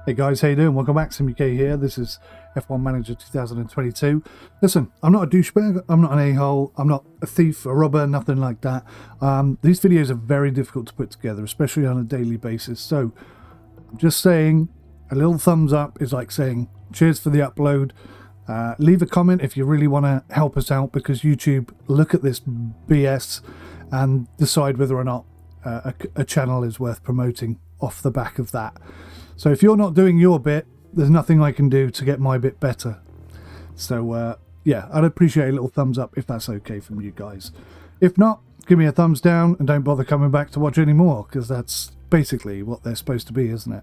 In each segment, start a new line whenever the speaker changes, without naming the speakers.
Hey guys, how you doing? Welcome back, 𝐒𝐢𝐦 here. This is F1 Manager 2022. Listen, I'm not a douchebag, I'm not an a-hole, I'm not a thief, a robber, nothing like that. These videos are very difficult to put together, especially on a daily basis. So, I'm just saying, a little thumbs up is like saying, cheers for the upload. Leave a comment if you really want to help us out, because YouTube look at this BS and decide whether or not a channel is worth promoting off the back of that. So if you're not doing your bit, there's nothing I can do to get my bit better. So yeah, I'd appreciate a little thumbs up if that's okay from you guys. If not, give me a thumbs down and don't bother coming back to watch anymore, because that's basically what they're supposed to be, isn't it?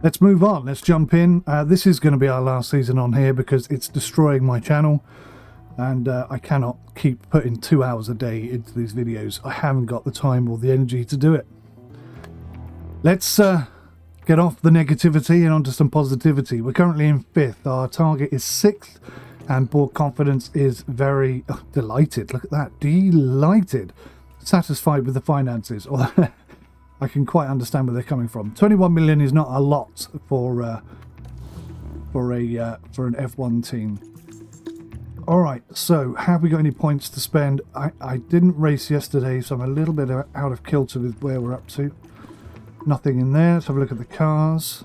Let's move on. Let's jump in. This is going to be our last season on here because it's destroying my channel. And I cannot keep putting 2 hours a day into these videos. I haven't got the time or the energy to do it. Let's get off the negativity and onto some positivity. We're currently in 5th. Our target is 6th. And board confidence is very delighted. Look at that. Delighted. Satisfied with the finances. I can quite understand where they're coming from. 21 million is not a lot for an F1 team. Alright, so have we got any points to spend? I didn't race yesterday, so I'm a little bit out of kilter with where we're up to. Nothing in there. Let's have a look at the cars.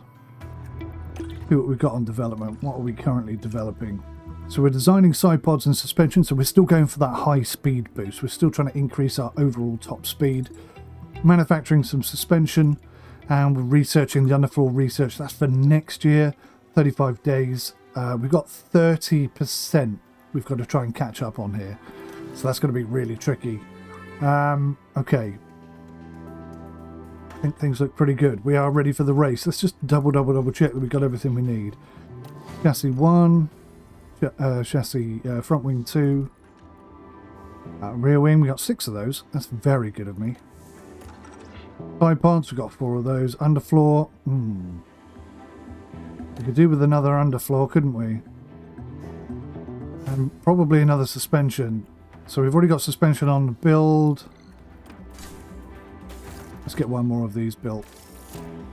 See what we've got on development. What are we currently developing? So we're designing side pods and suspension, so we're still going for that high speed boost. We're still trying to increase our overall top speed. Manufacturing some suspension, and we're researching the underfloor research. That's for next year, 35 days. We've got 30% we've got to try and catch up on here. So that's going to be really tricky. Okay. I think things look pretty good. We are ready for the race. Let's just double check that we've got everything we need. Chassis 1, chassis front wing 2, rear wing. We got 6 of those. That's very good of me. Side pods, we've got 4 of those. Underfloor. We could do with another underfloor, couldn't we? And probably another suspension. So we've already got suspension on the build. Let's get one more of these built,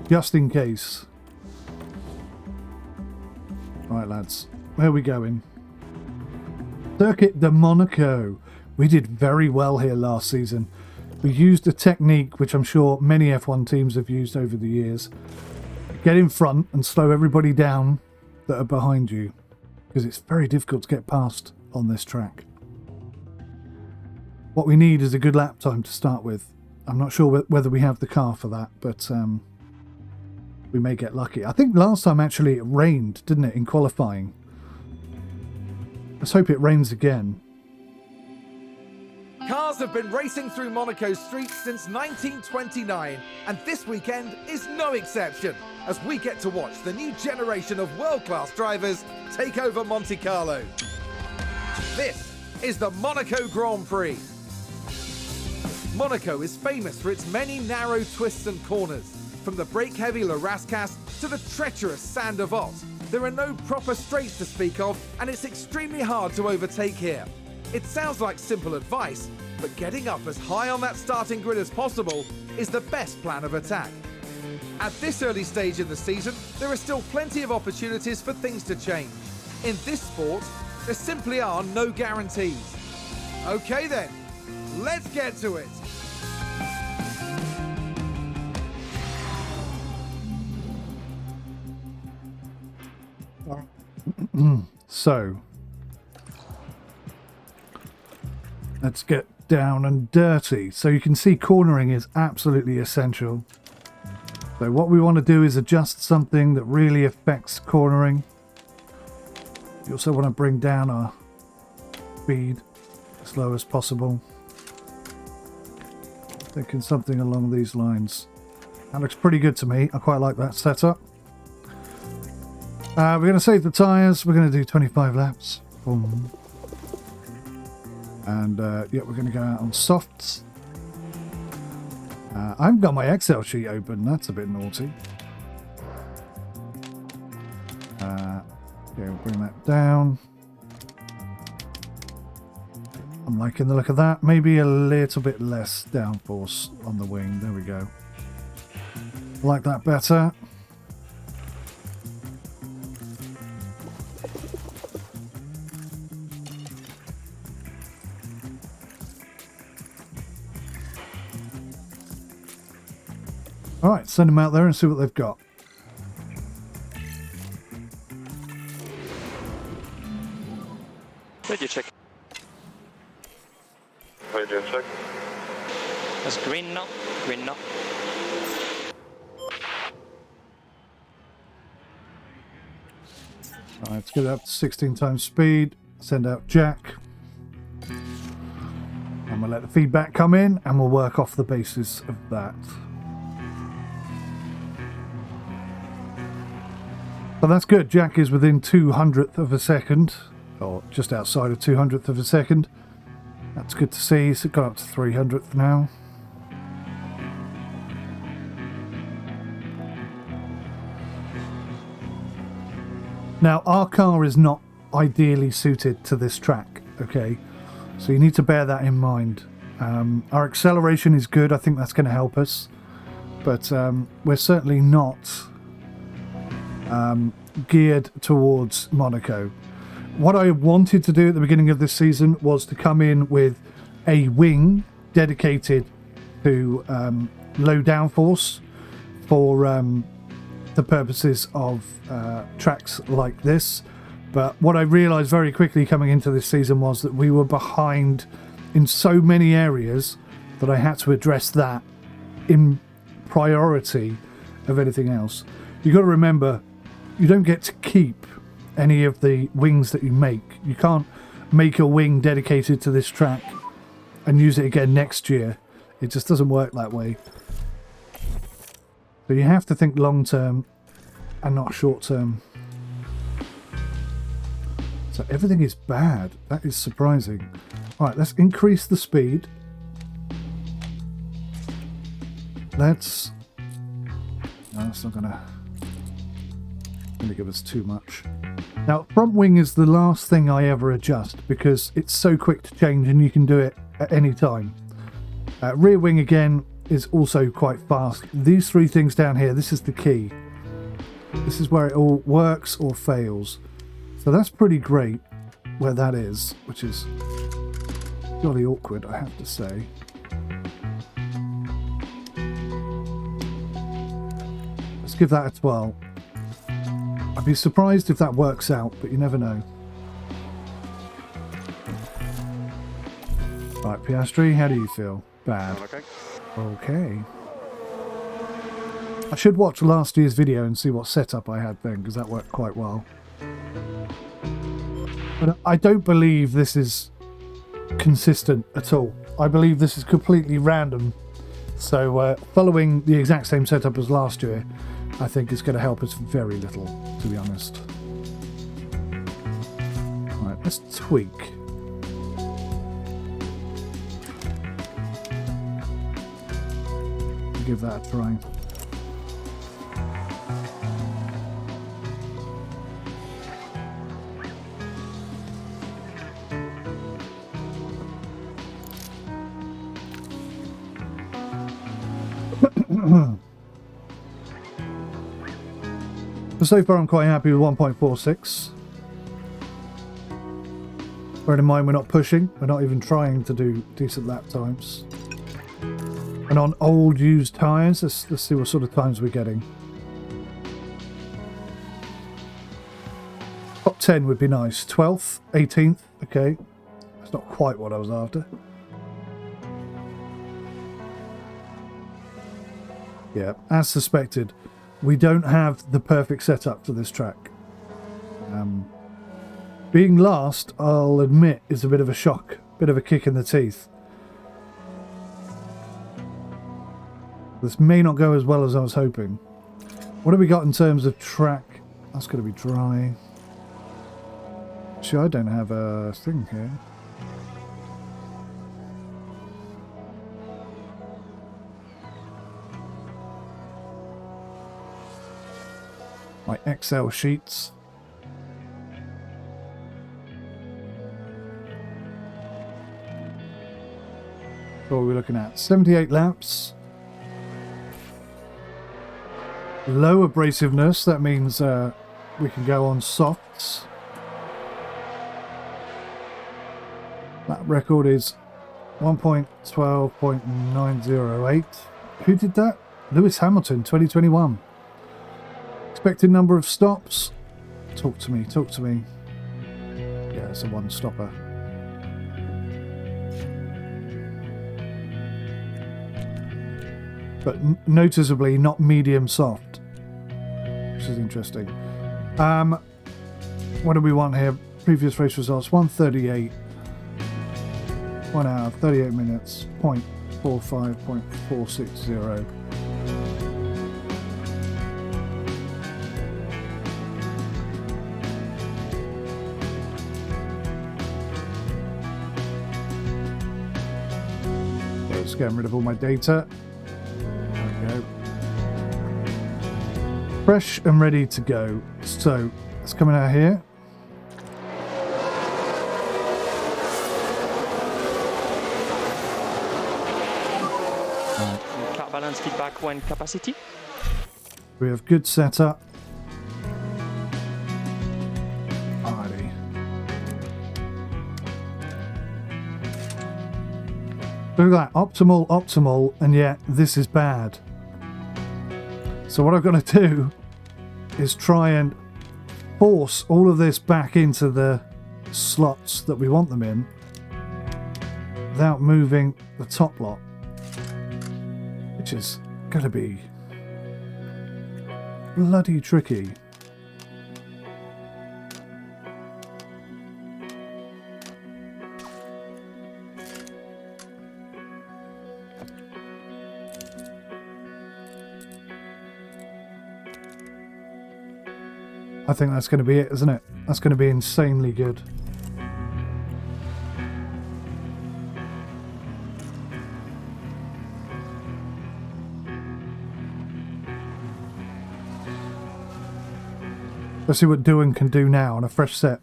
just in case. Right, lads, where are we going? Circuit de Monaco. We did very well here last season. We used a technique which I'm sure many F1 teams have used over the years. Get in front and slow everybody down that are behind you, because it's very difficult to get past on this track. What we need is a good lap time to start with. I'm not sure whether we have the car for that, but we may get lucky. I think last time actually it rained, didn't it, in qualifying? Let's hope it rains again.
Cars have been racing through Monaco streets since 1929, and this weekend is no exception, as we get to watch the new generation of world-class drivers take over Monte Carlo. This is the Monaco Grand Prix. Monaco is famous for its many narrow twists and corners, from the brake-heavy Le Rascasse to the treacherous Sand of Ott. There are no proper straights to speak of, and it's extremely hard to overtake here. It sounds like simple advice, but getting up as high on that starting grid as possible is the best plan of attack. At this early stage in the season, there are still plenty of opportunities for things to change. In this sport, there simply are no guarantees. Okay then, let's get to it.
So, let's get down and dirty. So you can see cornering is absolutely essential. So what we want to do is adjust something that really affects cornering. You also want to bring down our speed as low as possible. Thinking something along these lines. That looks pretty good to me. I quite like that setup. We're going to save the tyres. We're going to do 25 laps. Boom. And yeah, we're going to go out on softs. I haven't got my Excel sheet open. That's a bit naughty. Yeah, we'll bring that down. I'm liking the look of that. Maybe a little bit less downforce on the wing. There we go. Like that better. All right, send them out there and see what they've got.
Radio check.
Radio check.
That's green now. Green now.
All right, let's get it up to 16 times speed. Send out Jack. And we'll let the feedback come in and we'll work off the basis of that. So that's good. Jack is within 200th of a second, or just outside of 200th of a second. That's good to see. So it got up to 300th now. Now, our car is not ideally suited to this track, okay? So you need to bear that in mind. Our acceleration is good. I think that's going to help us. But we're certainly not geared towards Monaco. What I wanted to do at the beginning of this season was to come in with a wing dedicated to low downforce for the purposes of tracks like this. But what I realised very quickly coming into this season was that we were behind in so many areas that I had to address that in priority of anything else. You've got to remember, you don't get to keep any of the wings that you make. You can't make a wing dedicated to this track and use it again next year. It just doesn't work that way. So you have to think long term and not short term. So everything is bad. That is surprising. Alright, let's increase the speed. Let's... No, that's not gonna give us too much. Now, front wing is the last thing I ever adjust because it's so quick to change and you can do it at any time. Rear wing again is also quite fast. These three things down here, this is the key. This is where it all works or fails. So that's pretty great where that is, which is jolly awkward, I have to say. Let's give that a 12. I'd be surprised if that works out, but you never know. Right, Piastri, how do you feel? Bad.
Okay.
Okay. I should watch last year's video and see what setup I had then, because that worked quite well. But I don't believe this is consistent at all. I believe this is completely random. So following the exact same setup as last year, I think is going to help us very little, to be honest. Right, let's tweak. Give that a try. So far I'm quite happy with 1.46. Bearing in mind we're not pushing, we're not even trying to do decent lap times. And on old used tyres, let's see what sort of times we're getting. Top 10 would be nice. 12th, 18th, okay. That's not quite what I was after. Yeah, as suspected. We don't have the perfect setup for this track. Being last, I'll admit, is a bit of a shock, bit of a kick in the teeth. This may not go as well as I was hoping. What have we got in terms of track? That's going to be dry. Actually, I don't have a thing here. My Excel sheets. What are we looking at? 78 laps. Low abrasiveness, that means we can go on softs. Lap record is 1.12.908. Who did that? Lewis Hamilton 2021. Expected number of stops. Talk to me, talk to me. Yeah, it's a one stopper. But noticeably not medium soft, which is interesting. What do we want here? Previous race results 1:38, 1 hour 38 minutes, 0.45.460. Just getting rid of all my data. Fresh and ready to go. So it's coming out here.
Car balance feedback when capacity.
We have good setup. Alrighty. Look at that. Optimal, optimal, and yet this is bad. So what I've got to do is try and force all of this back into the slots that we want them in without moving the top lot, which is going to be bloody tricky. I think that's going to be it, isn't it? That's going to be insanely good. Let's see what Ďuan can do now on a fresh set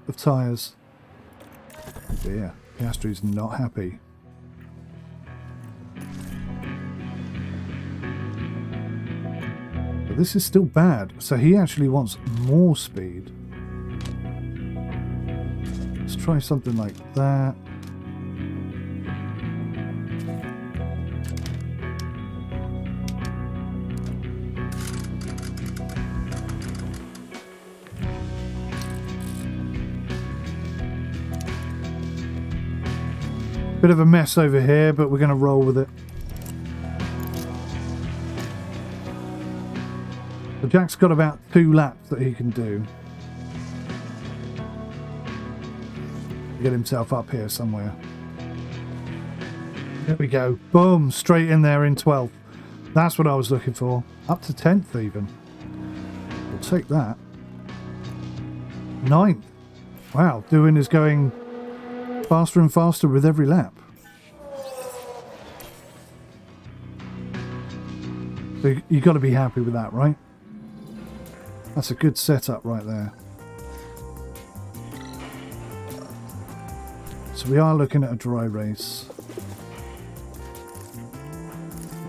of tyres. Oh dear, Piastri's not happy. But this is still bad, so he actually wants more speed. Let's try something like that. Bit of a mess over here, but we're going to roll with it. So Jack's got about 2 laps that he can do. Get himself up here somewhere. There we go. Boom! Straight in there in 12th. That's what I was looking for. Up to 10th even. We'll take that. 9th. Wow, Ďuan is going faster and faster with every lap. So you've got to be happy with that, right? That's a good setup right there. So we are looking at a dry race.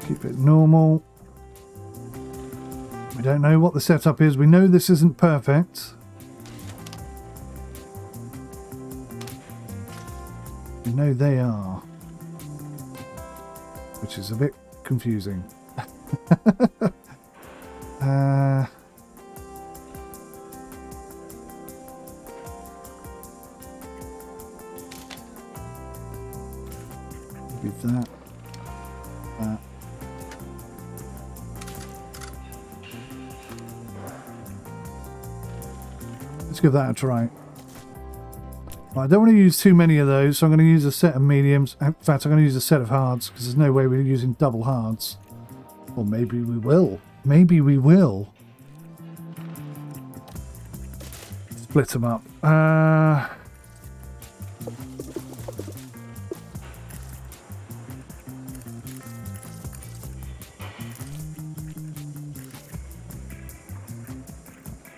Keep it normal. We don't know what the setup is. We know this isn't perfect. We know they are. Which is a bit confusing. Maybe that. Let's give that a try. I don't want to use too many of those, so I'm going to use a set of mediums. In fact, I'm going to use a set of hards, because there's no way we're using double hards. Or maybe we will. Maybe we will. Split them up.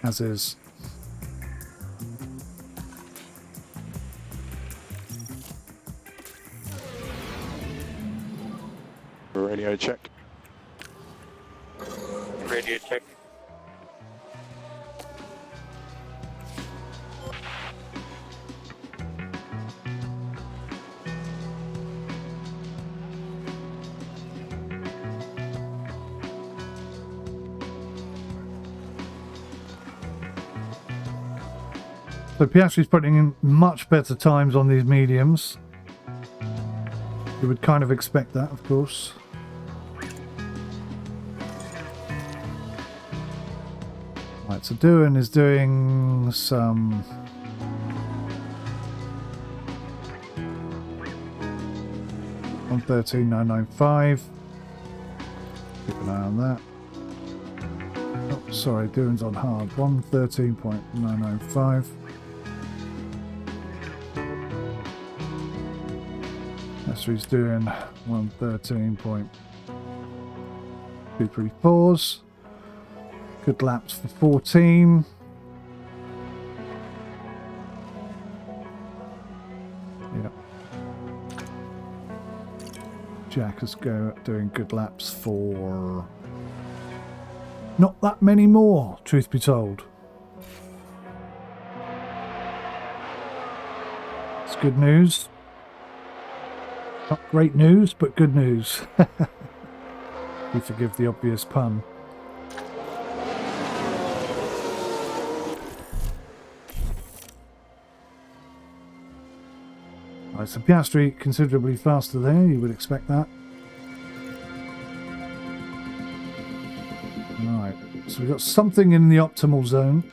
As is.
Radio check.
Radio check.
So Piastri's putting in much better times on these mediums. You would kind of expect that, of course. Right, so 𝐷𝐂𝐸 is doing some... $113,995. Keep an eye on that. Oh, sorry, 𝐷𝐂𝐸's on hard. 113.995. S3's doing 113.234s. Good laps for 14. Yep. Jack is doing good laps for not that many more, truth be told. It's good news. Not great news, but good news. You forgive the obvious pun. Right, so Piastri considerably faster there, you would expect that. Right, so we've got something in the optimal zone.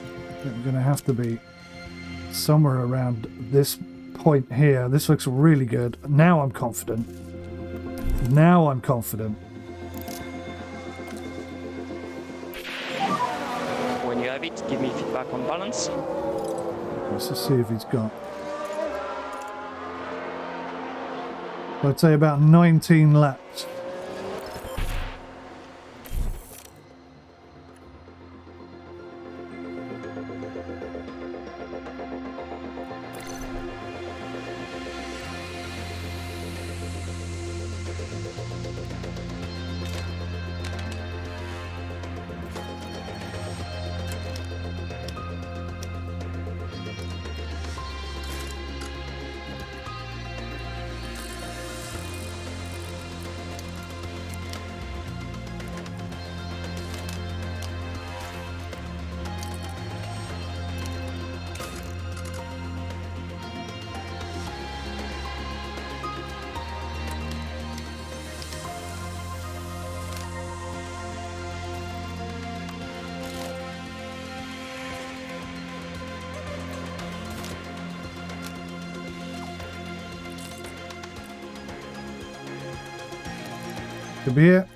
I think we're going to have to be somewhere around this point here. This looks really good. Now I'm confident. Now I'm confident.
When you have it, give me feedback on balance.
Let's just see if he's got... I'd say about 19 laps. Could be it.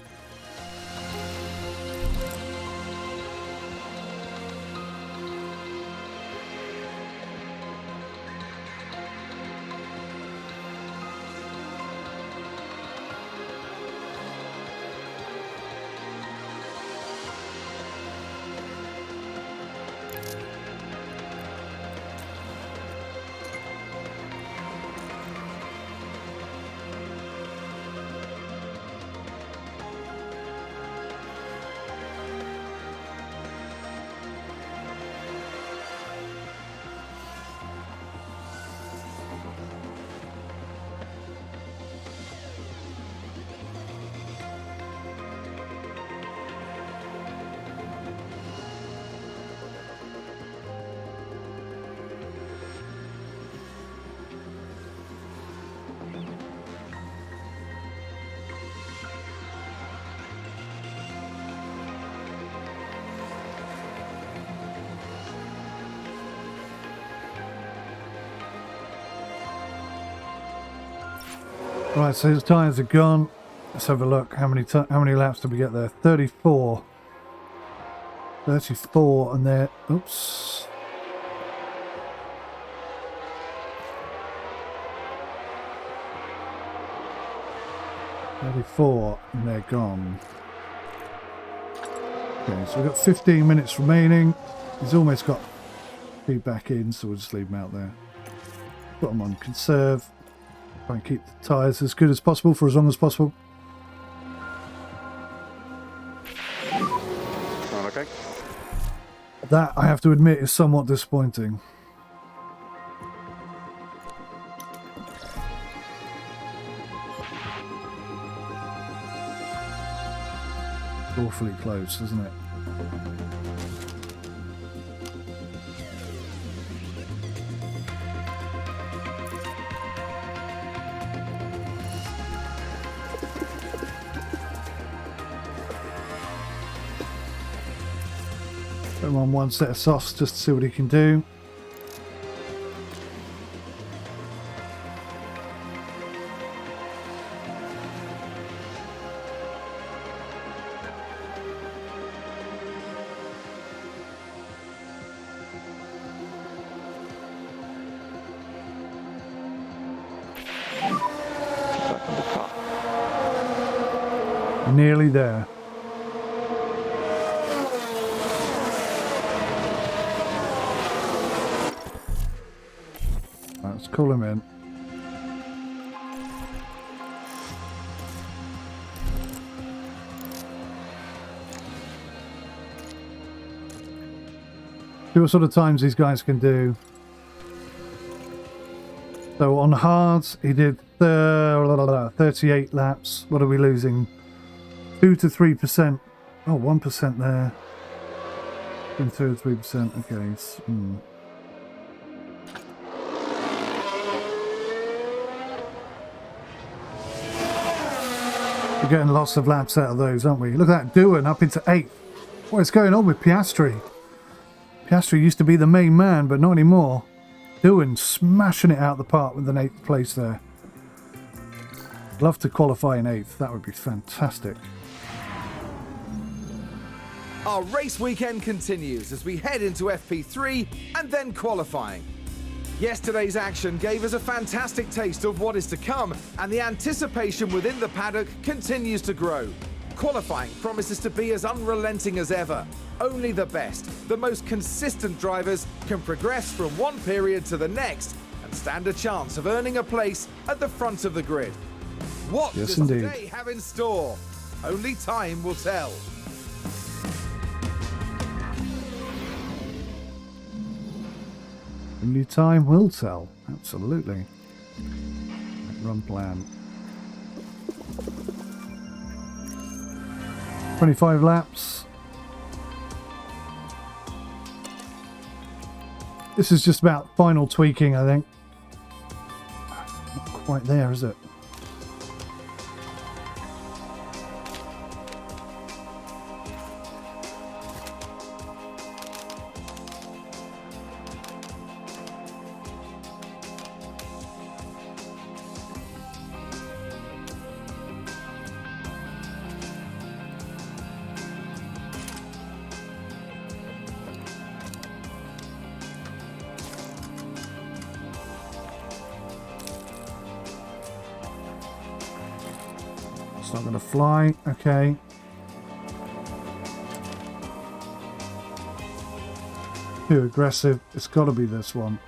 Right, so his tyres are gone. Let's have a look. How many laps did we get there? 34. 34, and they're... Oops. $34, and they're gone. Okay, so we've got 15 minutes remaining. He's almost got feedback in, so we'll just leave him out there. Put him on conserve. Try and keep the tyres as good as possible for as long as possible.
Okay.
That, I have to admit, is somewhat disappointing. Awfully close, isn't it? Put him on one set of softs just to see what he can do.
Feedback on the car.
Nearly there. Let's call him in. See what sort of times these guys can do. So on hards, he did 38 laps. What are we losing? 2 to 3%. Oh, 1% there. 2 to 3%. Okay. We're getting lots of laps out of those, aren't we? Look at that, 𝐒𝐬𝐦 up into 8th. What is going on with Piastri? Piastri used to be the main man, but not anymore. 𝐒𝐬𝐦 smashing it out of the park with an 8th place there. I'd love to qualify in 8th. That would be fantastic.
Our race weekend continues as we head into FP3 and then qualifying. Yesterday's action gave us a fantastic taste of what is to come, and the anticipation within the paddock continues to grow. Qualifying promises to be as unrelenting as ever. Only the best, the most consistent drivers can progress from one period to the next and stand a chance of earning a place at the front of the grid. What
Yes,
does
indeed.
today have in store? Only time will tell.
Only time will tell. Absolutely. Run plan. 25 laps. This is just about final tweaking, I think. Not quite there, is it? It's not going to fly. Okay. Too aggressive. It's got to be this one.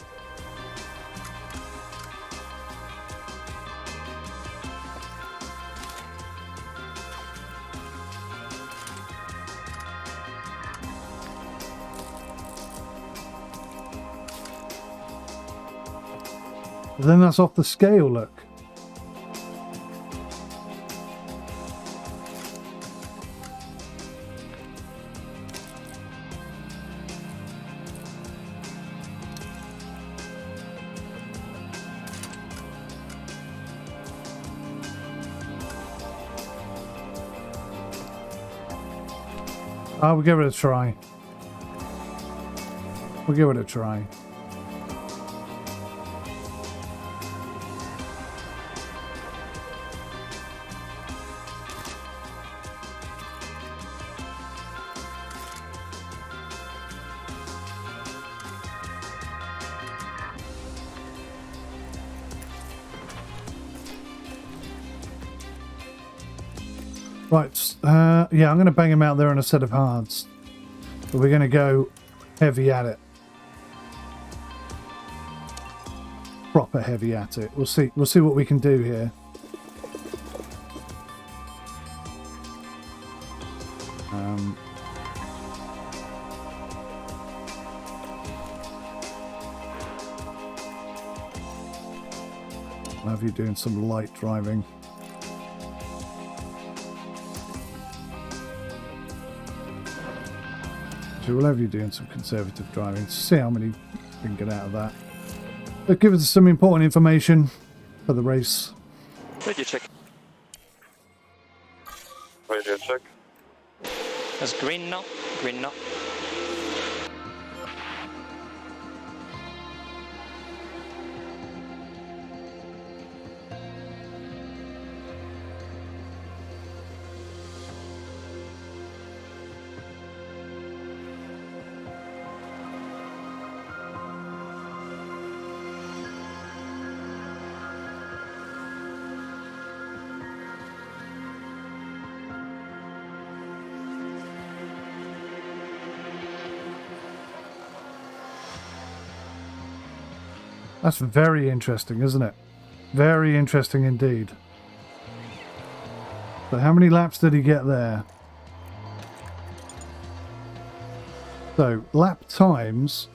But then that's off the scale, look. We'll give it a try. We'll give it a try. Right, yeah, I'm going to bang him out there on a set of hards. But we're going to go heavy at it. Proper heavy at it. We'll see what we can do here. I'll have you doing some light driving. So we'll have you doing some conservative driving to see how many we can get out of that. But give us some important information for the race.
Radio check.
Radio check.
That's green now. Green now.
That's very interesting, isn't it? Very interesting indeed. So how many laps did he get there? So lap times.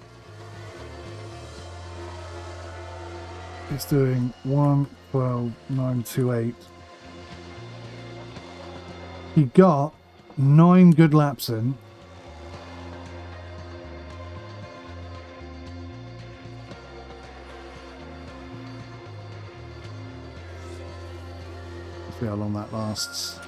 It's doing 1:12.928. He got 9 good laps in. See how long that lasts.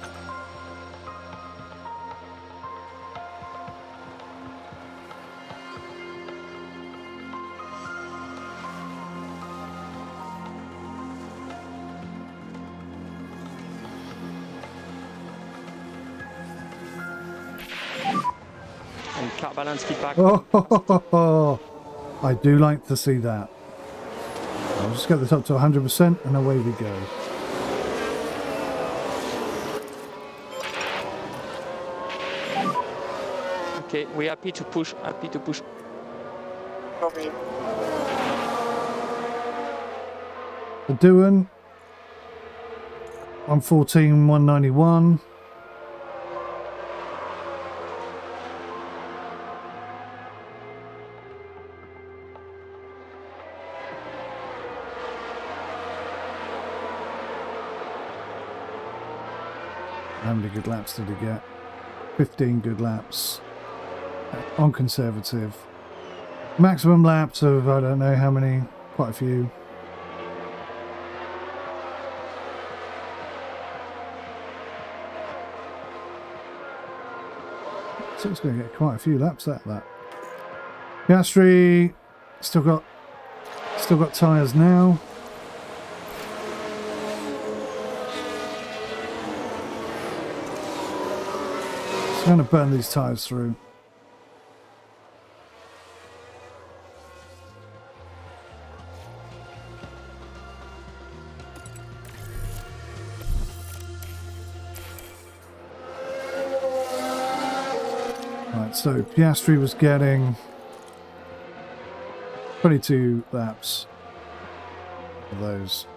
And 𝗏𝐸𝗓𝗀𝐷 feedback.
Oh, I do like to see that. I'll just get this up to 100% and away we go.
Okay, we're happy to push, happy to push.
The doing 1:14.191. How many good laps did he get? 15 good laps. On conservative. Maximum laps of, I don't know how many, quite a few. So it's going to get quite a few laps out of that. Piastri still got tyres now. Just going to burn these tyres through. Right, so Piastri was getting 22 laps of those.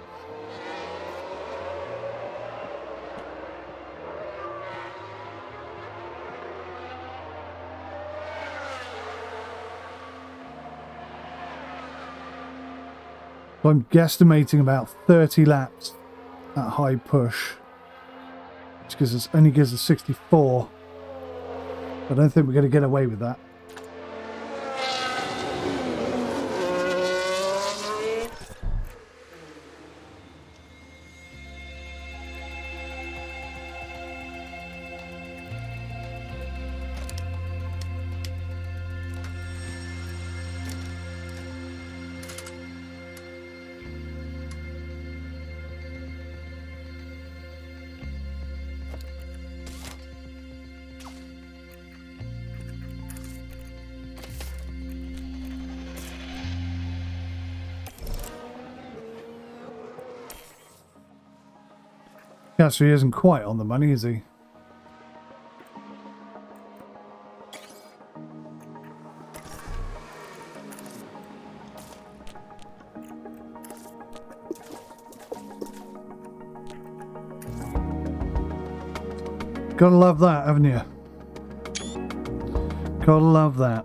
So I'm guesstimating about 30 laps at high push, which only gives us 64. I don't think we're going to get away with that. Piastri isn't quite on the money, is he? Gotta love that, haven't you? Gotta love that.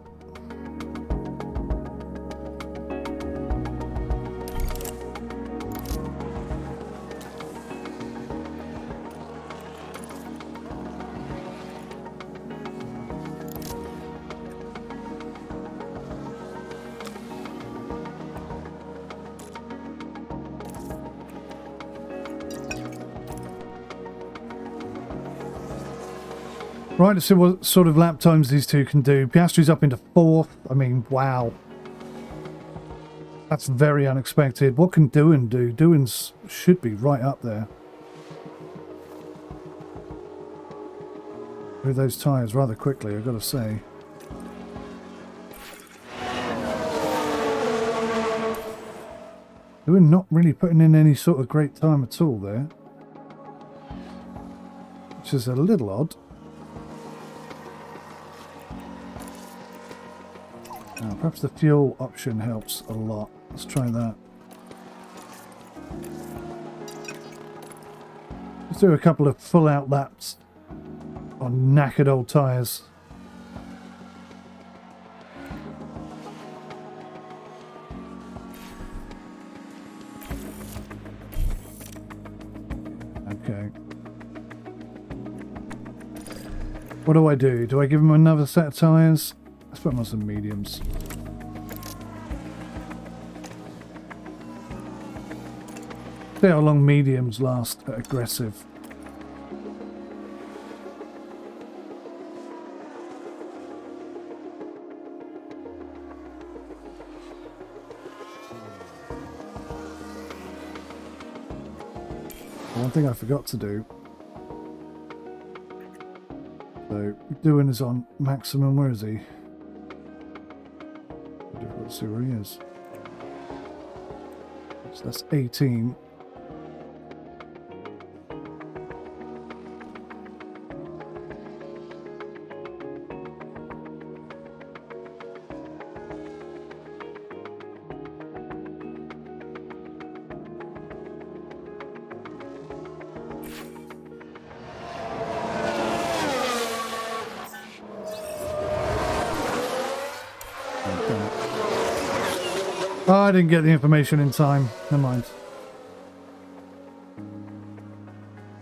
Right, let's see what sort of lap times these two can do. Piastri's up into 4th. I mean, wow. That's very unexpected. What can 𝐸𝐸𝐻 do? 𝐸𝐸𝐻 should be right up there. With those tyres rather quickly, I've got to say. 𝐸𝐸𝐻 not really putting in any sort of great time at all there. Which is a little odd. Perhaps the fuel option helps a lot. Let's try that. Let's do a couple of full out laps on knackered old tyres. Okay. What do I do? Do I give him another set of tyres? Let's put him on some mediums. See how long mediums last at aggressive. One thing I forgot to do. So, doing is on maximum. Where is he? Let's see where he is. So that's 18. Oh, I didn't get the information in time. Never mind.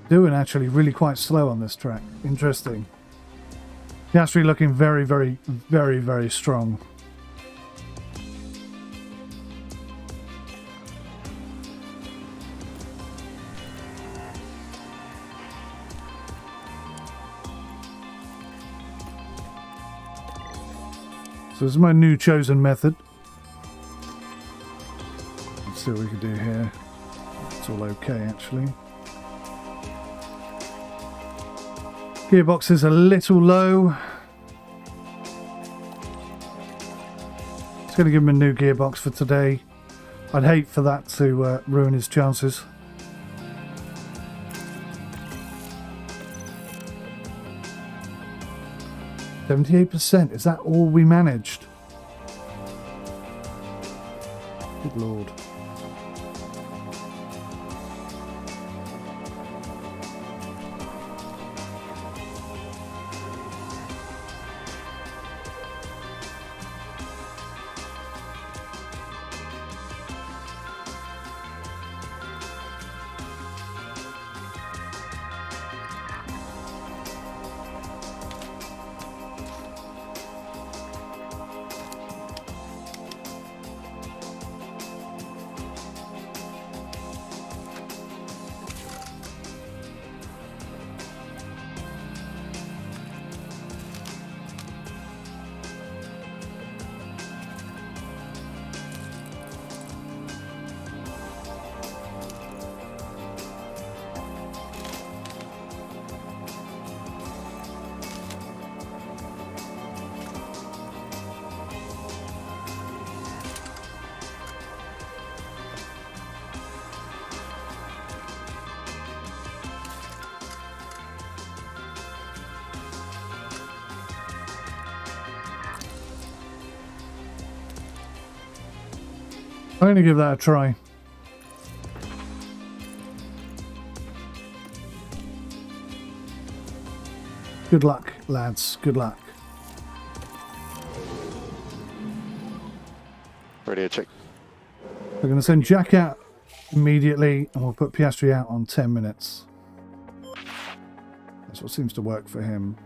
Doing actually really quite slow on this track. Interesting. Piastri looking very, very, very, very strong. So this is my new chosen method. Let's see what we can do here. It's all okay actually. Gearbox is a little low. It's going to give him a new gearbox for today. I'd hate for that to ruin his chances. %. Is that all we managed? Good Lord. I'm going to give that a try. Good luck, lads. Good luck.
Radio check.
We're going to send Jack out immediately and we'll put Piastri out on 10 minutes. That's what seems to work for him.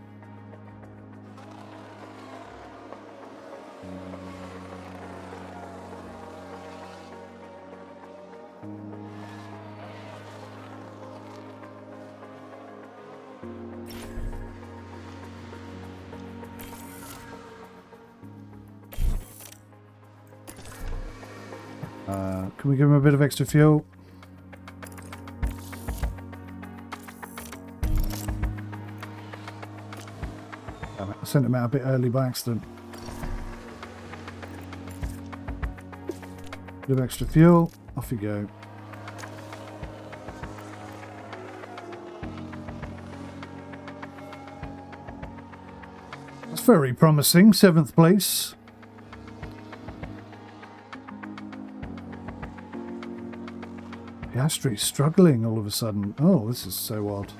Can we give him a bit of extra fuel? Damn it, I sent him out a bit early by accident. Bit of extra fuel, off you go. That's very promising, 7th place. Piastri's struggling all of a sudden. Oh, this is so odd.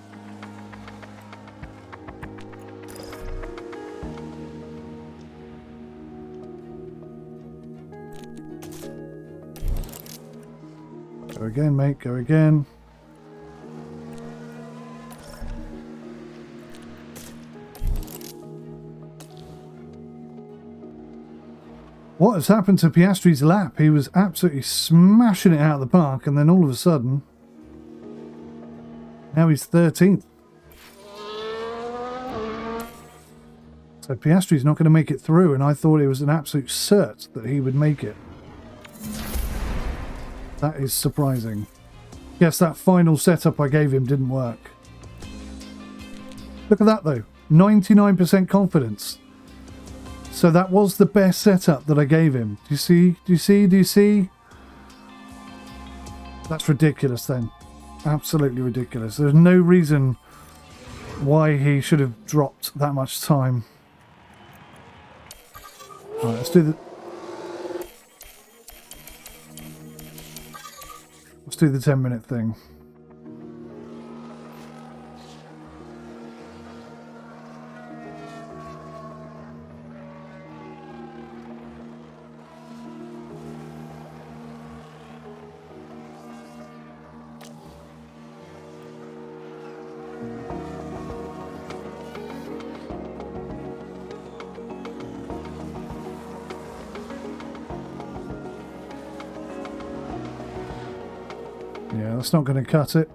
Go again, mate. Go again. What has happened to Piastri's lap? He was absolutely smashing it out of the park, and then all of a sudden, now he's 13th. So Piastri's not going to make it through, and I thought it was an absolute cert that he would make it. That is surprising. Guess that final setup I gave him didn't work. Look at that though, 99% confidence. So that was the best setup that I gave him. Do you see? Do you see? Do you see? That's ridiculous then. Absolutely ridiculous. There's no reason why he should have dropped that much time. Alright, let's do the 10-minute thing. Yeah, that's not going to cut it.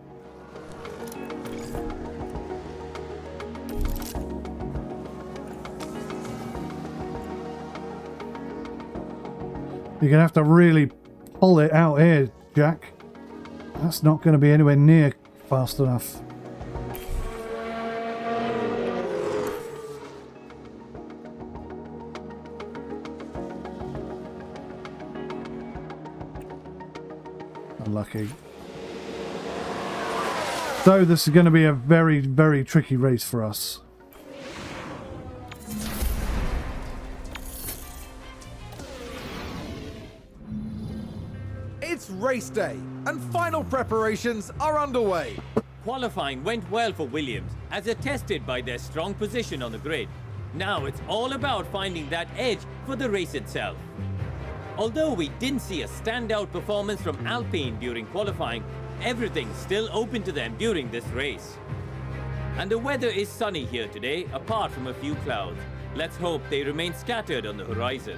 You're going to have to really pull it out here, Jack. That's not going to be anywhere near fast enough. Unlucky. So this is going to be a very, very tricky race for us.
It's race day, and final preparations are underway.
Qualifying went well for Williams, as attested by their strong position on the grid. Now it's all about finding that edge for the race itself. Although we didn't see a standout performance from Alpine during qualifying, everything's still open to them during this race. And the weather is sunny here today, apart from a few clouds. Let's hope they remain scattered on the horizon.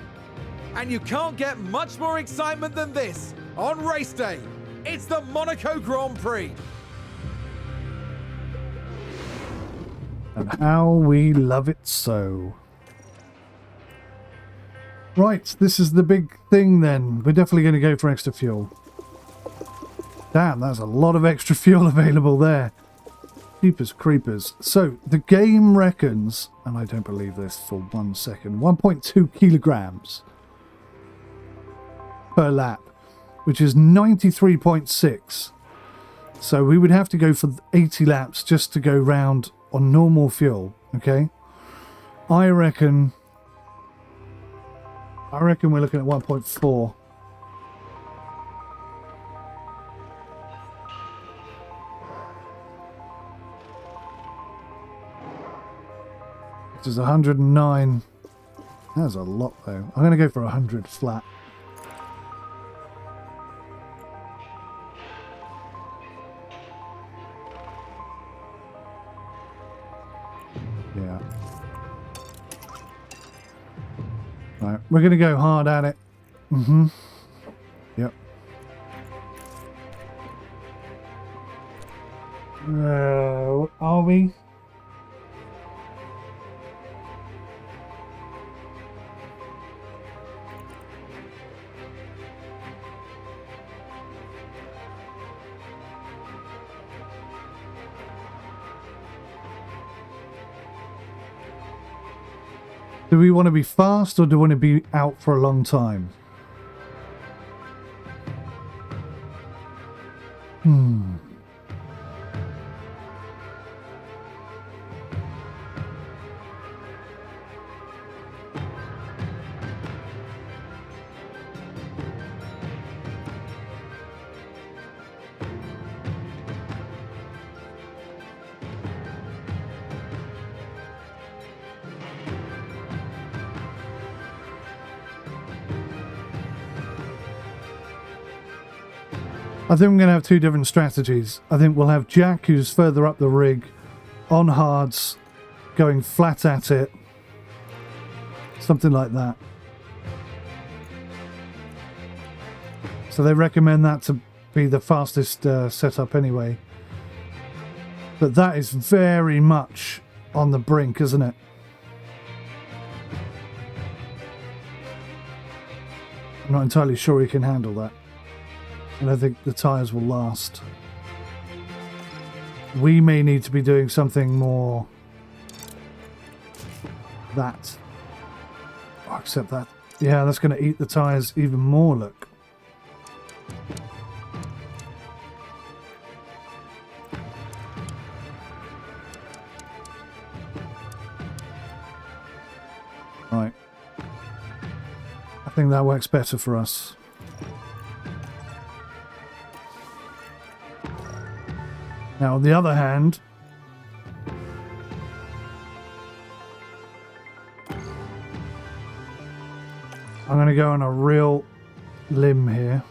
And you can't get much more excitement than this on race day. It's the Monaco Grand Prix.
And how we love it so. Right, this is the big thing then. We're definitely going to go for extra fuel. Damn, that's a lot of extra fuel available there. Jeepers creepers. So, the game reckons, and I don't believe this for 1 second, 1.2 kilograms per lap, which is 93.6. So we would have to go for 80 laps just to go round on normal fuel, okay? I reckon we're looking at 1.4. Which is 109. That's a lot though. I'm going to go for 100 flat. Yeah. Right, we're going to go hard at it. Yep. Are we? Do we want to be fast or do we want to be out for a long time? I think we're going to have two different strategies. I think we'll have Jack, who's further up the rig, on hards, going flat at it. Something like that. So they recommend that to be the fastest setup anyway. But that is very much on the brink, isn't it? I'm not entirely sure he can handle that. And I think the tyres will last. We may need to be doing something more... that. Oh, except that. Yeah, that's going to eat the tyres even more, look. Right. I think that works better for us. Now, on the other hand, I'm going to go on a real limb here.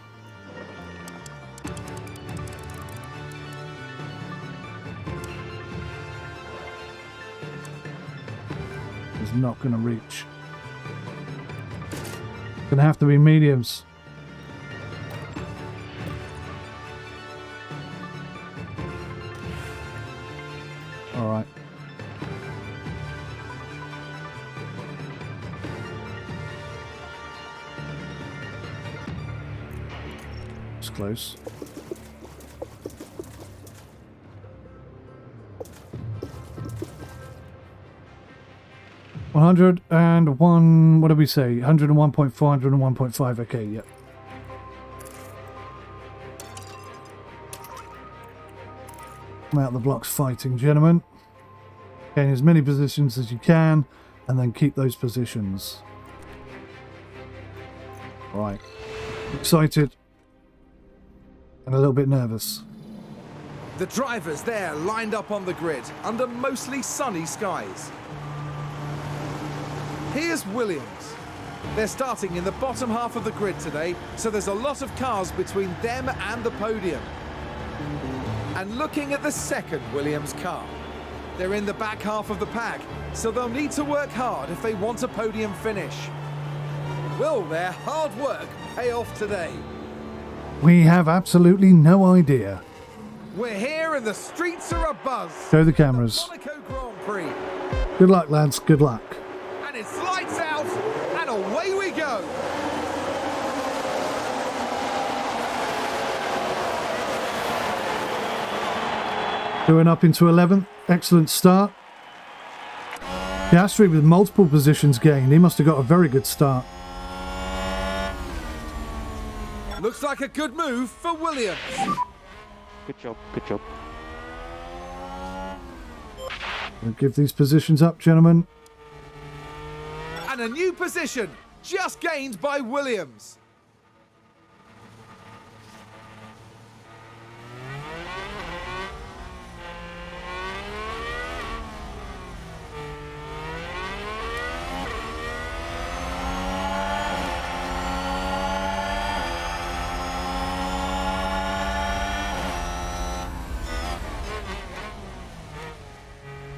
It's not going to reach. It's going to have to be mediums. All right. It's close. $101, what did we say? 101.4, 101.5, okay, yep. Come out the blocks fighting, gentlemen. Gain as many positions as you can, and then keep those positions. Right. Excited. And a little bit nervous.
The drivers there lined up on the grid under mostly sunny skies. Here's Williams. They're starting in the bottom half of the grid today, so there's a lot of cars between them and the podium. And looking at the second Williams car, they're in the back half of the pack, so they'll need to work hard if they want a podium finish. Will their hard work pay off today?
We have absolutely no idea.
We're here and the streets are abuzz.
Show the cameras.
Monaco Grand Prix.
Good luck, lads. Good luck.
And it's lights out and away we go.
Going up into 11th. Excellent start. Piastri with multiple positions gained. He must have got a very good start.
Looks like a good move for Williams.
Good job, good job.
We'll give these positions up, gentlemen.
And a new position just gained by Williams.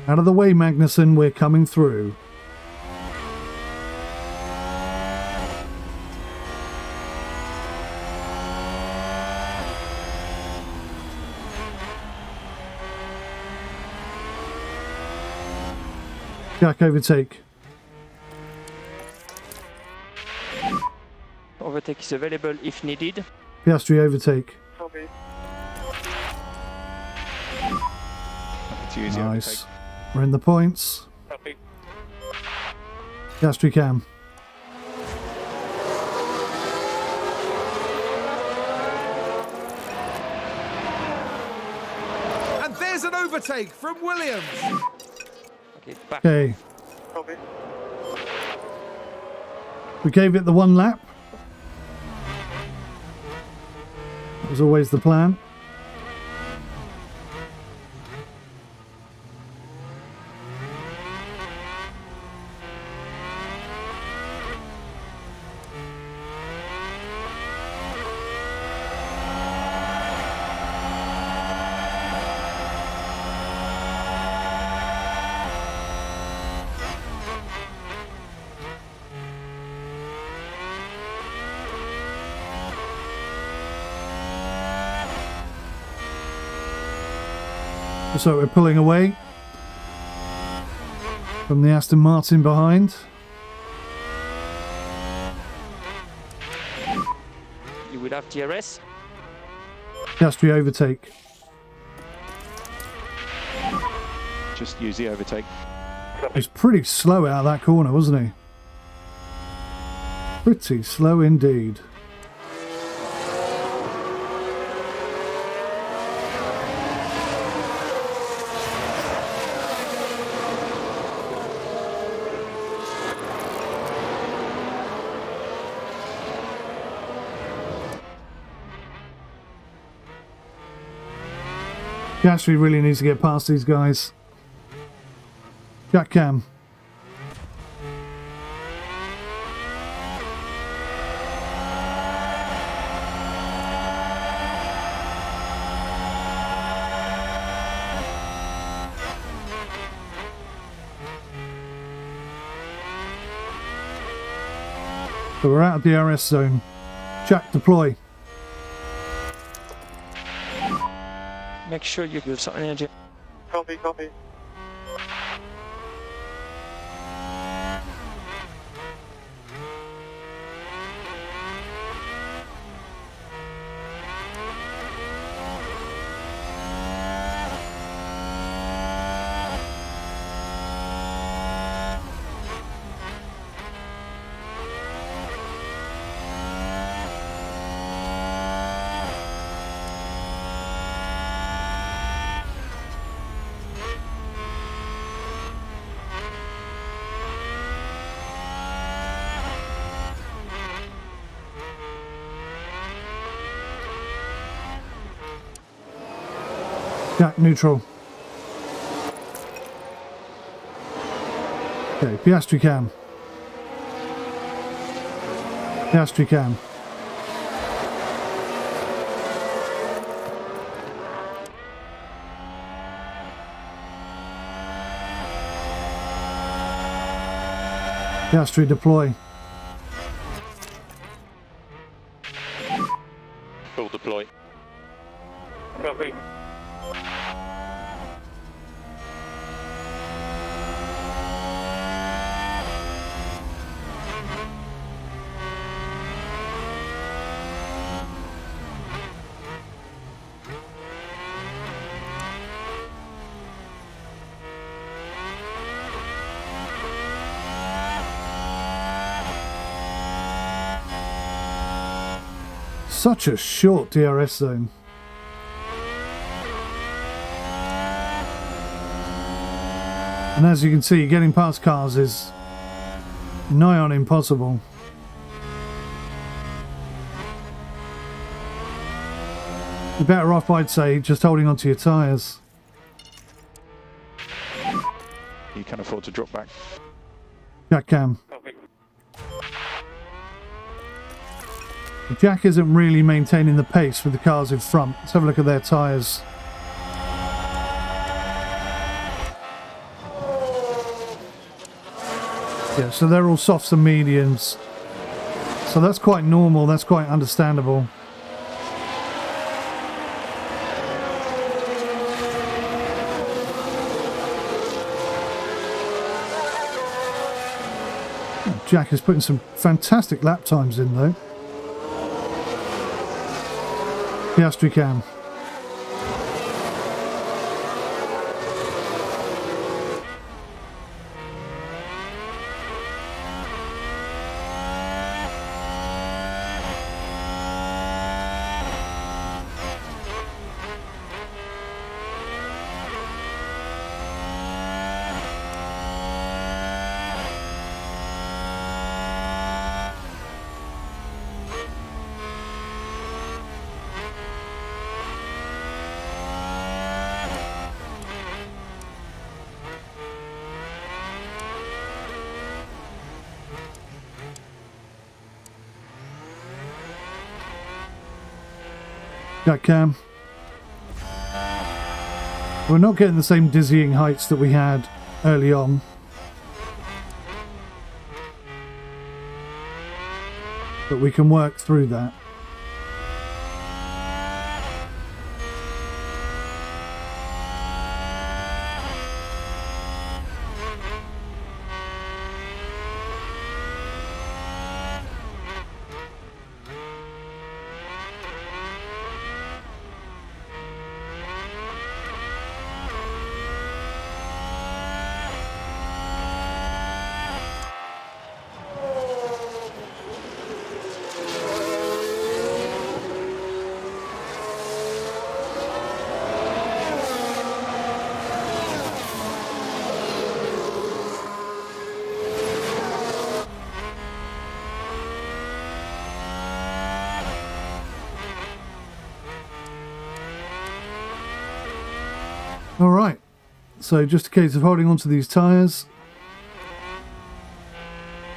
Out of the way, Magnussen, we're coming through. Jack, overtake.
Overtake is available if needed.
Piastri, overtake.
Copy. It's easy.
Nice. We're in the points.
Copy.
Piastri cam.
And there's an overtake from Williams.
Okay, back.
Okay.
Copy.
We gave it the one lap. That was always the plan. So we're pulling away from the Aston Martin behind.
You will have DRS.
Piastri overtake.
Just use the overtake.
He's pretty slow out of that corner, wasn't he? Pretty slow indeed. Piastri really needs to get past these guys. Jack Cam. So we're out of the DRS zone. Jack, deploy.
Make sure you give some energy.
Copy, copy.
Jack, neutral. Okay, Piastri Cam. Piastri Cam. Piastri deploy.
Full deploy.
Copy.
Such a short DRS zone. And as you can see, getting past cars is nigh on impossible. You're better off, I'd say, just holding onto your tyres.
You can afford to drop back.
Jack Cam.
Copy.
Jack isn't really maintaining the pace with the cars in front. Let's have a look at their tyres. Yeah, so they're all softs and mediums. So that's quite normal, that's quite understandable. Jack is putting some fantastic lap times in though. Piastri Cam. Jack Cam. We're not getting the same dizzying heights that we had early on. But we can work through that. All right. So just a case of holding on to these tyres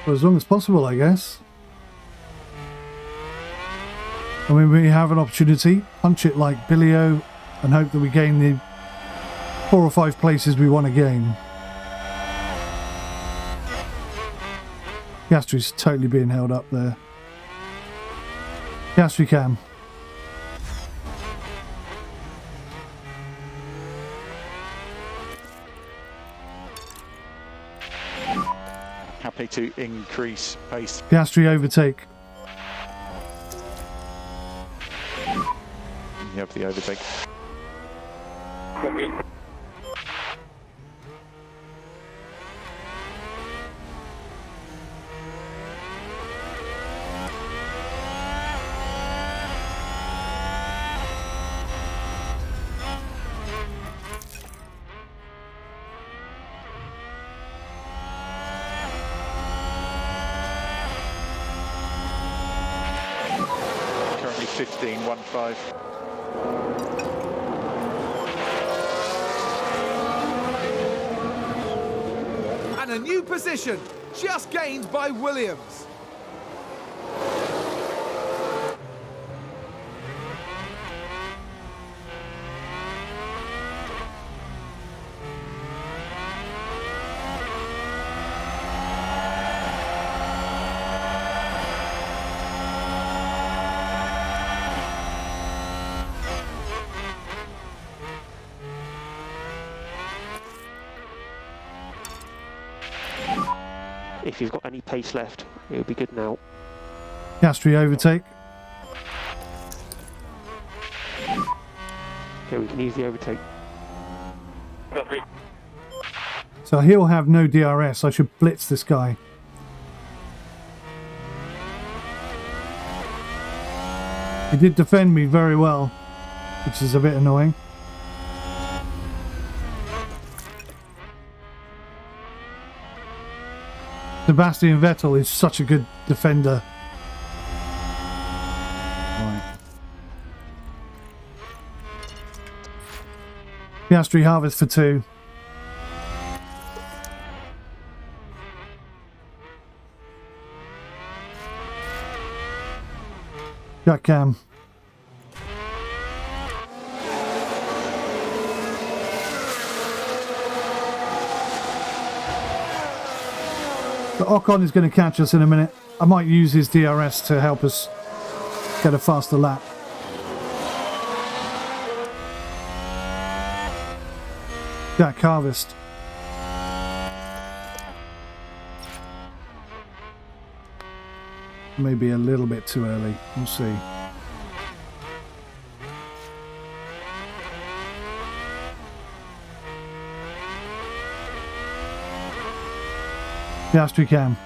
for as long as possible, I guess. And when we have an opportunity, punch it like Billy-O and hope that we gain the 4 or 5 places we want to gain. Piastri's totally being held up there. Piastri can.
Happy to increase pace.
Piastri overtake.
You have the overtake.
Copy.
Currently 15.15.
And a new position, just gained by Williams.
If you've got any pace left, it would be good now.
Piastri overtake.
Okay, we can use the overtake.
Copy.
So he'll have no DRS. I should blitz this guy. He did defend me very well, which is a bit annoying. Sebastian Vettel is such a good defender. Right. Piastri harvest for 2. Jack Cam. So Ocon is going to catch us in a minute. I might use his DRS to help us get a faster lap. Jack Harvest. Maybe a little bit too early. We'll see. Piastri Cam.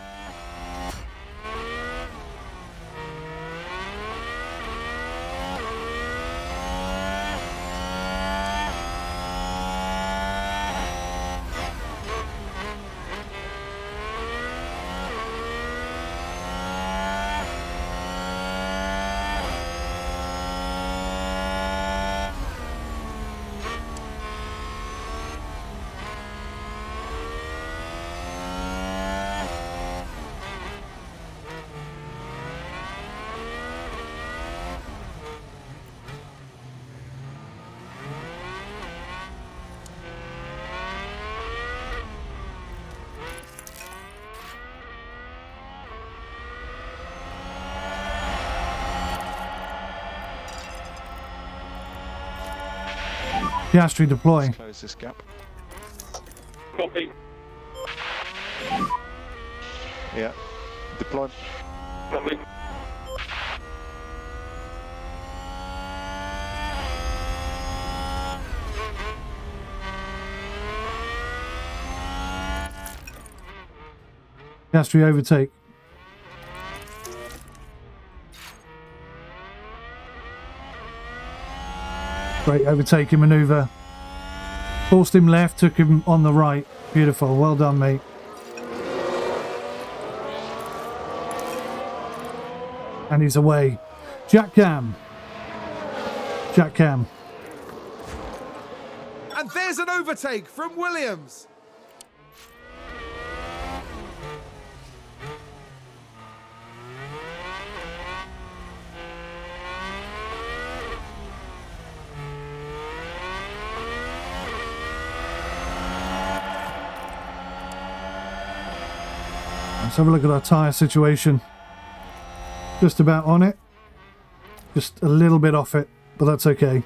Piastri deploy.
Let's close this gap.
Copy.
Yeah. Deploy.
Copy.
Piastri overtake. Great overtaking manoeuvre. Forced him left, took him on the right. Beautiful. Well done, mate. And he's away. Jack Cam. Jack Cam.
And there's an overtake from Williams.
Let's have a look at our tyre situation. Just about on it. Just a little bit off it, but that's okay.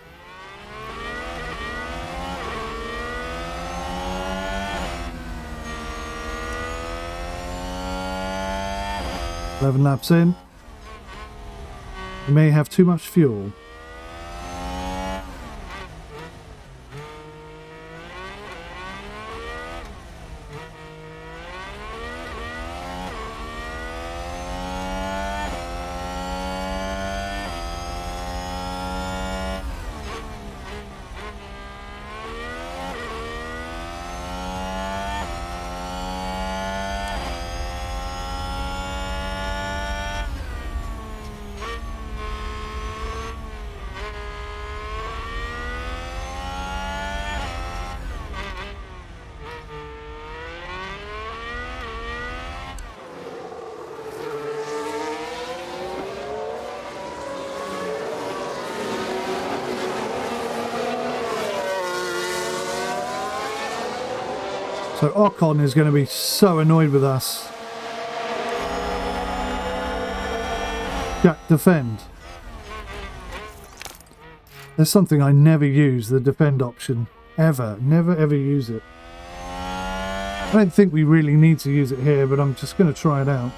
"11 laps in. We may have too much fuel." So Ocon is going to be so annoyed with us. Jack, defend. There's something I never use, the defend option. Ever. Never ever use it. I don't think we really need to use it here, but I'm just going to try it out.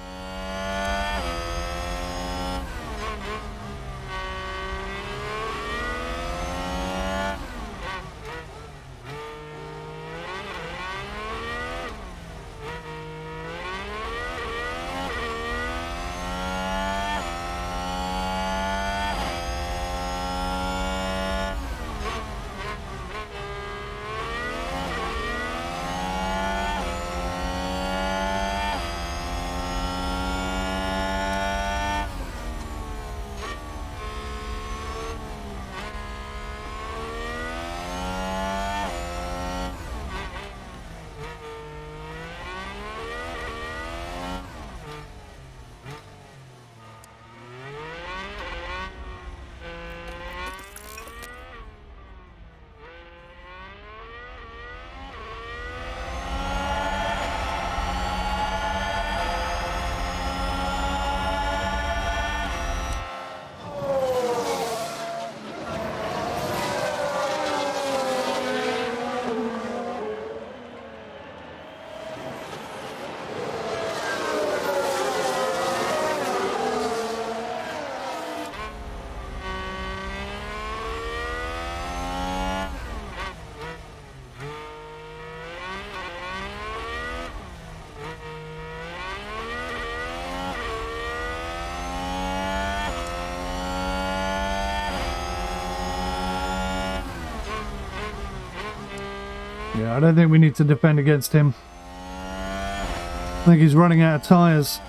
Yeah, I don't think we need to defend against him. I think he's running out of tyres.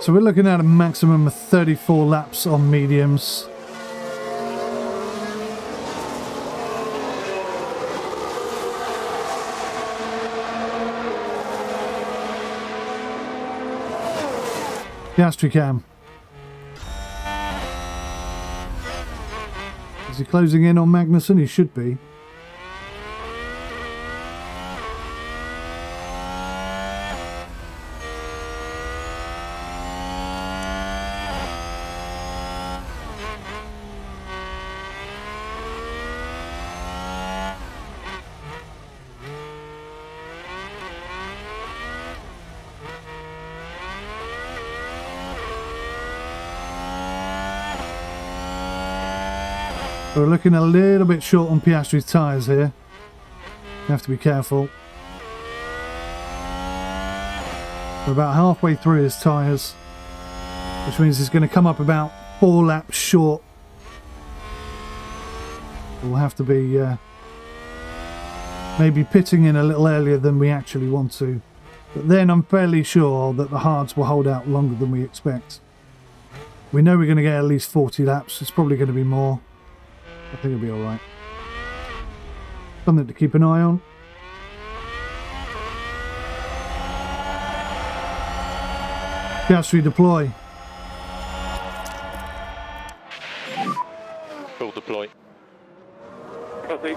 So we're looking at a maximum of 34 laps on mediums. Piastri cam. Is he closing in on Magnussen? He should be. We're looking a little bit short on Piastri's tyres here. Have to be careful. We're about halfway through his tyres, which means he's going to come up about 4 laps short. We'll have to be maybe pitting in a little earlier than we actually want to. But then I'm fairly sure that the hards will hold out longer than we expect. We know we're going to get at least 40 laps. It's probably going to be more. I think it'll be alright. Something to keep an eye on. Gas redeploy.
Full deploy.
Copy.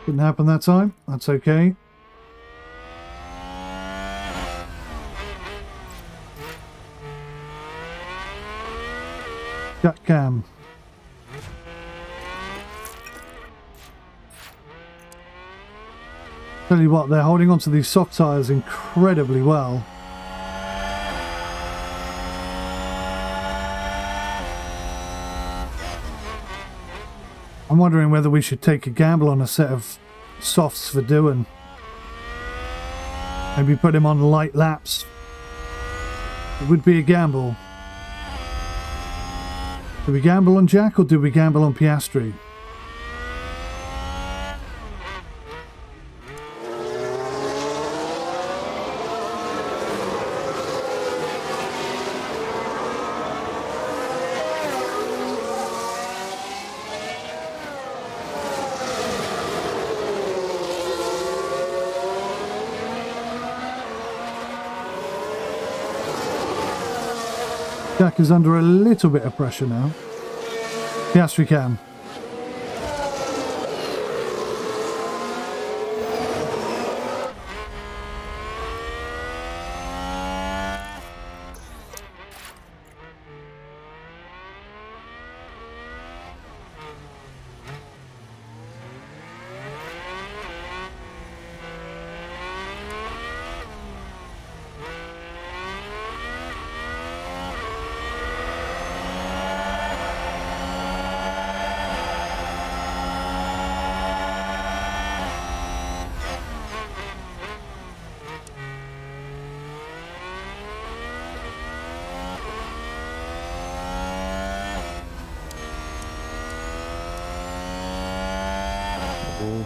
Didn't happen that time. That's okay. Jack cam. Tell you what, they're holding onto these soft tyres incredibly well. I'm wondering whether we should take a gamble on a set of softs for doing. Maybe put him on light laps. It would be a gamble. Do we gamble on Jack or do we gamble on Piastri? Jack is under a little bit of pressure now. Yes, we can.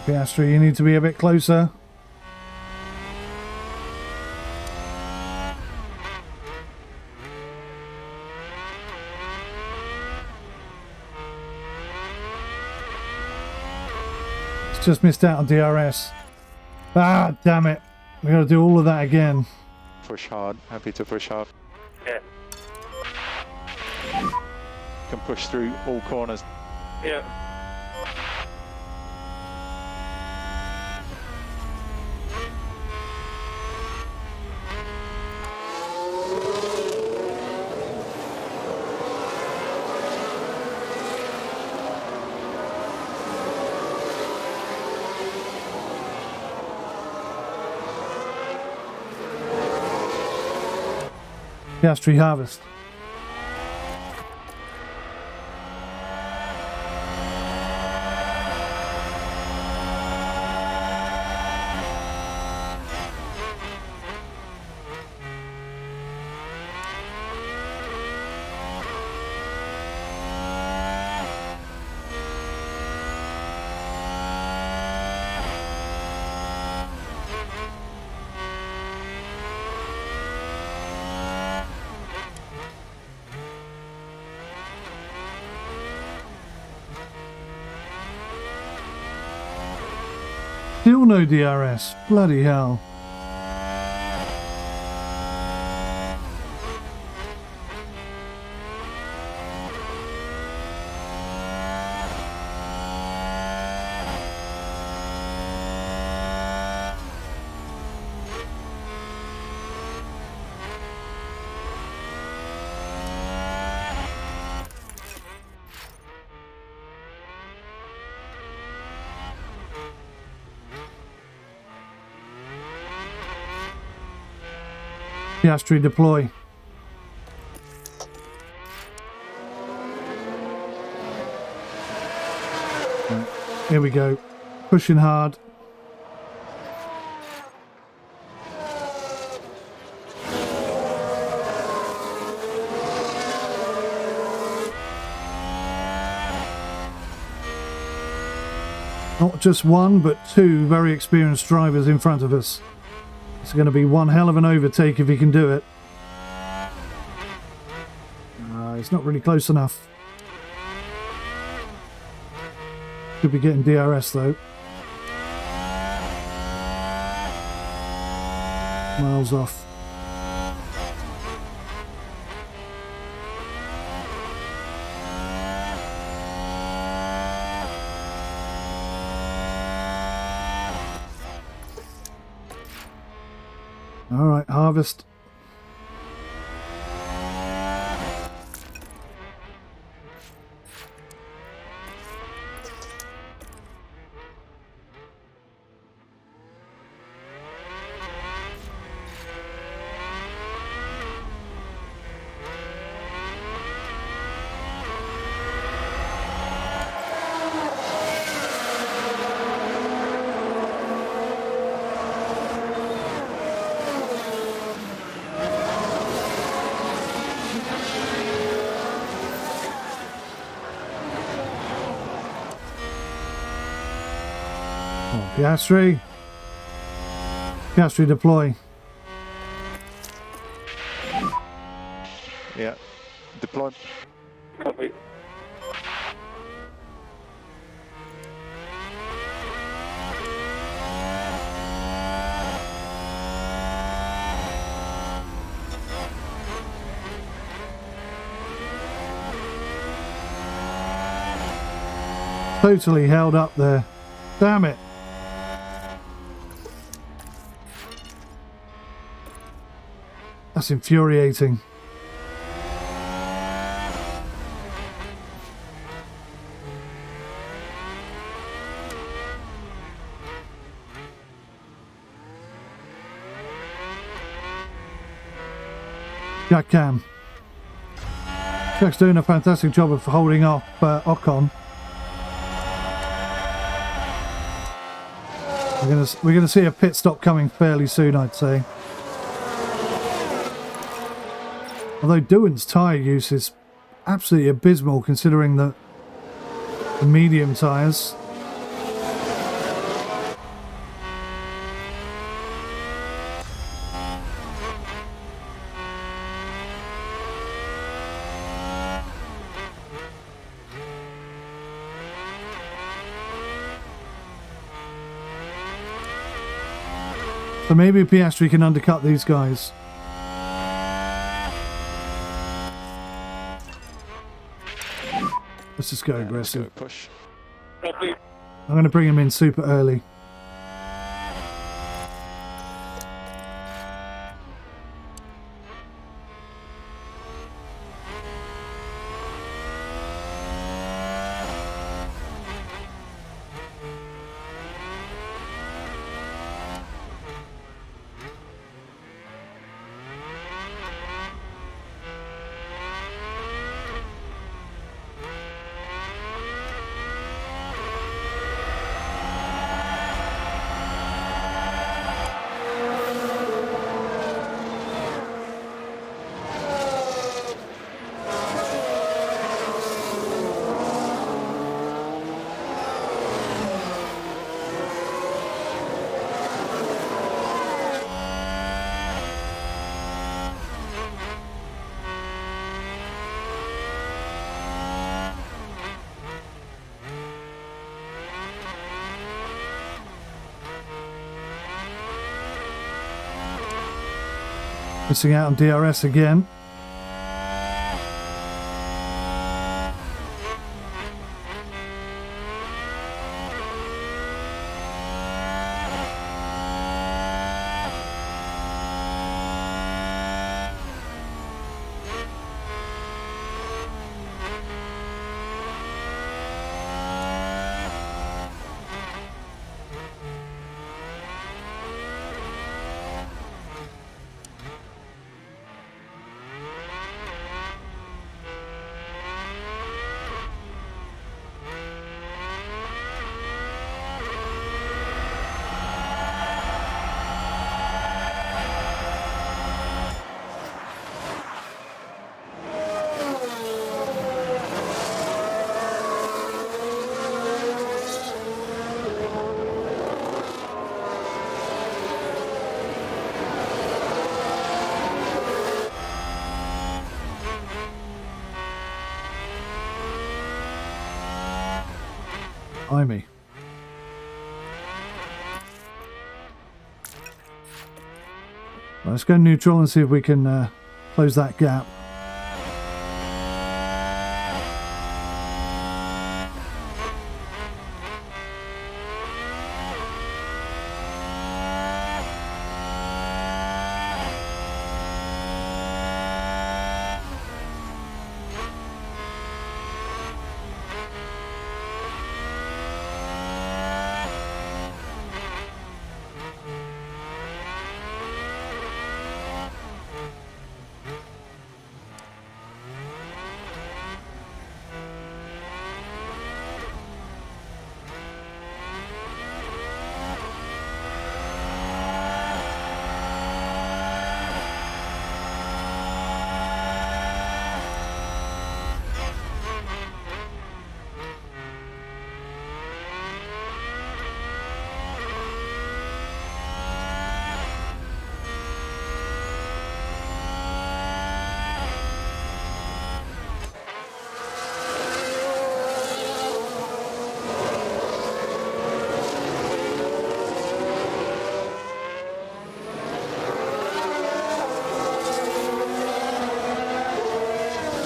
Piastri, you need to be a bit closer. It's just missed out on DRS. Ah, damn it. We gotta do all of that again.
Push hard. Happy to push hard.
Yeah.
Can push through all corners.
Yeah.
Piastri harvest. Still no DRS. Bloody hell. Piastri deploy. Right, here we go. Pushing hard. Not just one, but two very experienced drivers in front of us. It's going to be one hell of an overtake if he can do it. It's not really close enough. Could be getting DRS though. Miles off. All right, harvest. Piastri. Piastri deploy.
Yeah. Deploy.
Copy.
Totally held up there. Damn it. That's infuriating. Jack Jack's doing a fantastic job of holding off Ocon. We're gonna see a pit stop coming fairly soon, I'd say. Although 𝐒𝐬𝐸's tyre use is absolutely abysmal considering the medium tyres. So maybe Piastri can undercut these guys. Let's just go aggressive.
Let's go push.
Copy.
I'm going to bring him in super early. Missing out on DRS again. Blimey. Let's go neutral and see if we can close that gap.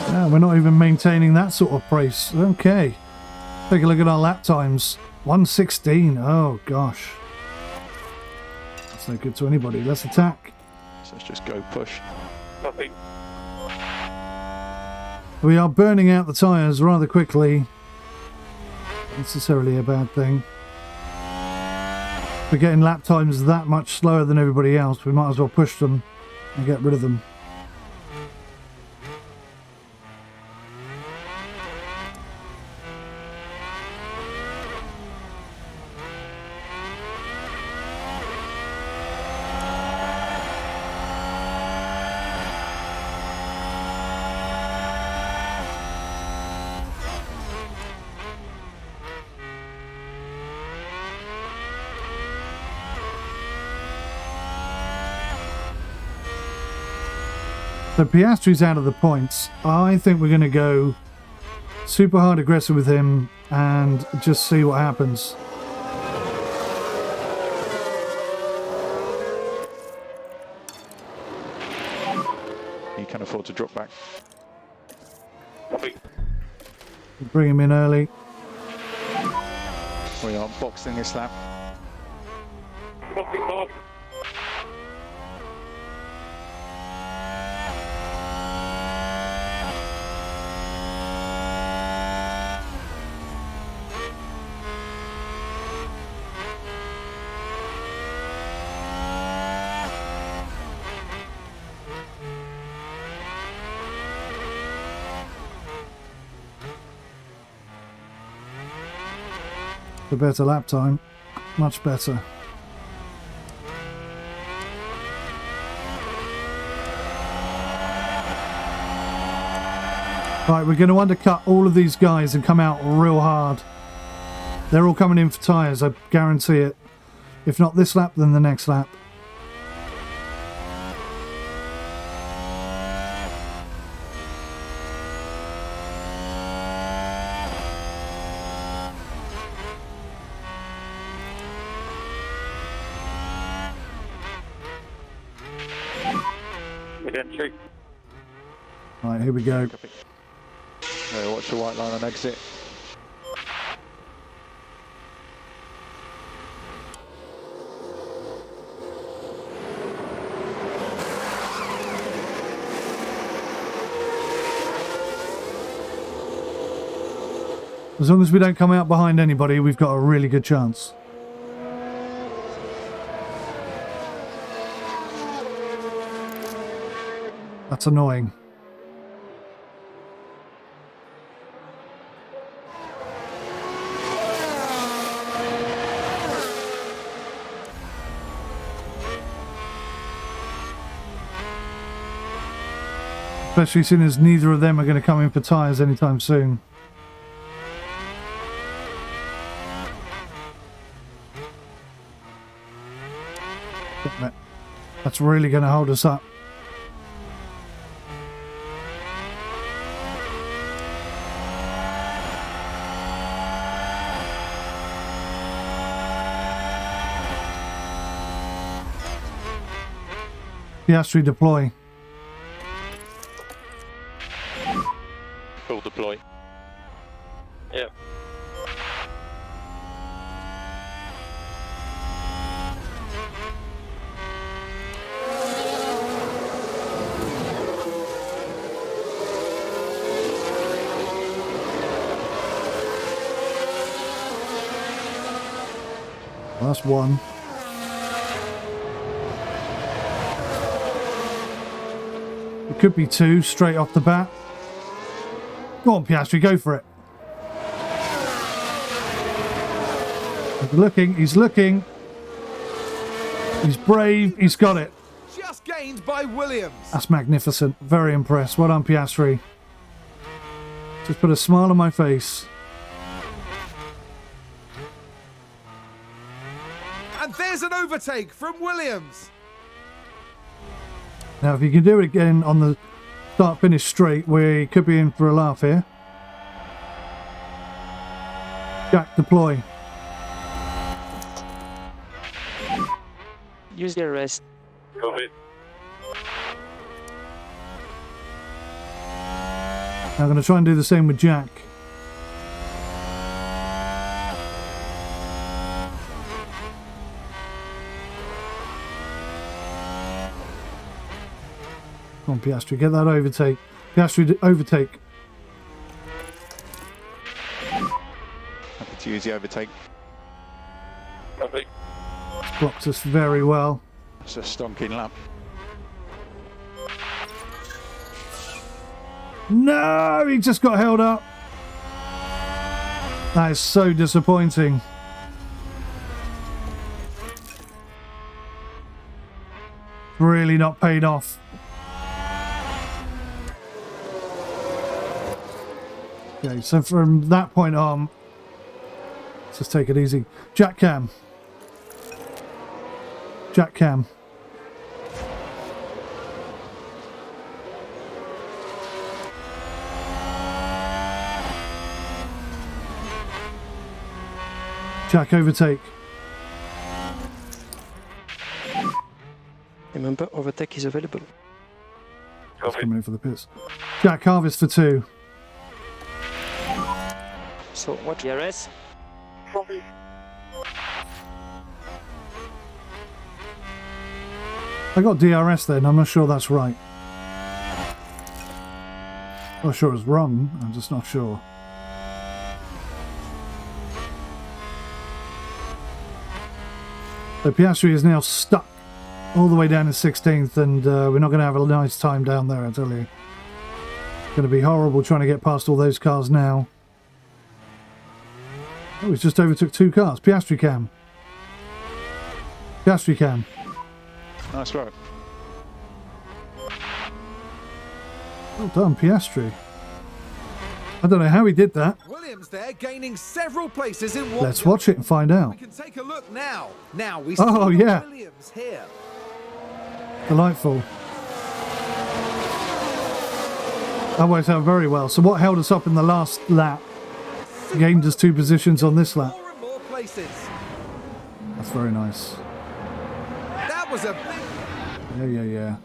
Yeah, we're not even maintaining that sort of pace. Okay. Take a look at our lap times. 1:16. Oh, gosh. That's no good to anybody. Let's attack.
So let's just go push.
Copy.
We are burning out the tyres rather quickly. Not necessarily a bad thing. If we're getting lap times that much slower than everybody else, we might as well push them and get rid of them. So Piastri's out of the points. I think we're going to go super hard aggressive with him and just see what happens.
You can afford to drop back.
Copy.
Bring him in early.
We are boxing this lap.
Copy, Bob.
The better lap time. Much better. Right, we're going to undercut all of these guys and come out real hard. They're all coming in for tyres, I guarantee it. If not this lap, then the next lap.
Entry.
Right, here we go.
Copy. Watch the white line on exit.
As long as we don't come out behind anybody, we've got a really good chance. That's annoying. Especially seeing as neither of them are going to come in for tyres anytime soon. That's really going to hold us up. Piastri deploy.
Full deploy.
Yep.
Well, that's one. It could be two straight off the bat. Go on, Piastri, go for it. He's looking, he's looking. He's brave, he's got it.
Just gained by Williams.
That's magnificent. Very impressed. Well done, Piastri. Just put a smile on my face.
And there's an overtake from Williams.
Now, if you can do it again on the start-finish straight, we could be in for a laugh here. Jack, deploy.
Use the arrest.
Copy.
Now I'm going to try and do the same with Jack. Come on, Piastri, get that overtake. Piastri, overtake.
Happy to use the overtake.
Copy.
Blocked us very well.
It's a stonking lap.
No, he just got held up. That is so disappointing. Really not paid off. Okay, so from that point on, let's just take it easy. Jack Cam. Jack Cam. Jack, overtake.
Remember, overtake is available.
He's
Copy.
coming in for the pits. Jack, harvest for 2.
So watch the arrest.
Copy.
I got DRS then, I'm not sure that's right. Not sure it's wrong, I'm just not sure. So Piastri is now stuck all the way down to 16th, and we're not going to have a nice time down there, I tell you. It's going to be horrible trying to get past all those cars now. Oh, he's just overtook 2 cars. Piastri Cam. Piastri Cam.
Nice work.
Well done, Piastri. I don't know how he did that.
Williams there gaining several places in one.
Let's watch it and find out.
We can take a look now. Now we
Oh,
see
yeah.
Williams here.
Delightful. That worked out very well. So what held us up in the last lap gained us 2 positions on this lap.
More and more places.
That's very nice.
That was a big...
Yeah.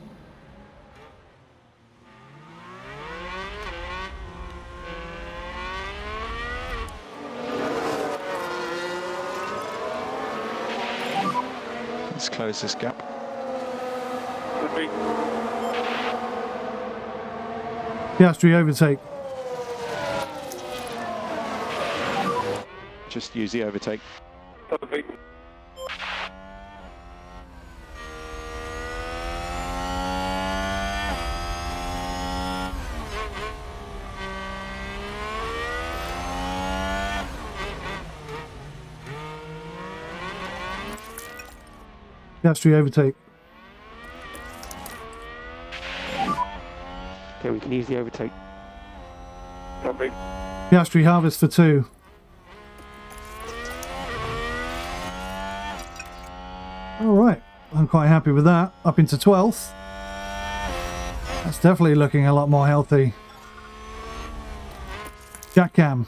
Let's close this gap.
Copy.
Piastri overtake.
Just use the overtake.
Copy.
Piastri overtake.
Okay, we can easily overtake.
Copy.
Piastri harvest for 2. Alright, I'm quite happy with that. Up into 12th. That's definitely looking a lot more healthy. Jack Cam.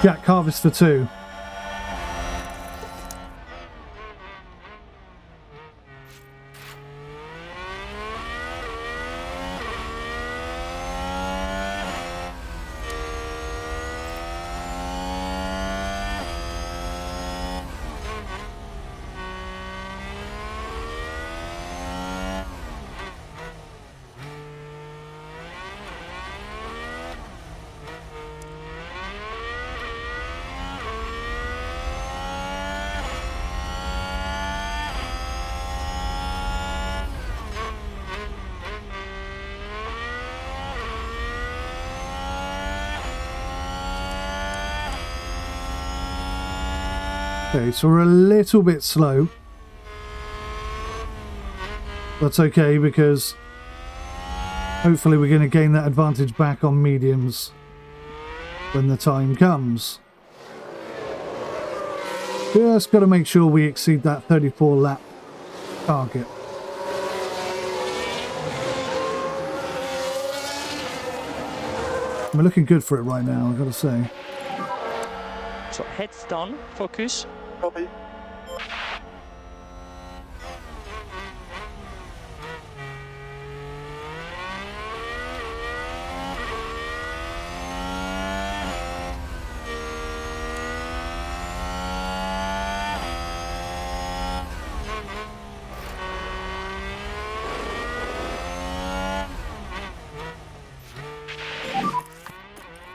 Jack harvest for 2. Okay, so we're a little bit slow. That's okay, because hopefully we're going to gain that advantage back on mediums when the time comes. Just got to make sure we exceed that 34 lap target. We're looking good for it right now, I've got to say.
So heads down, focus.
Copy.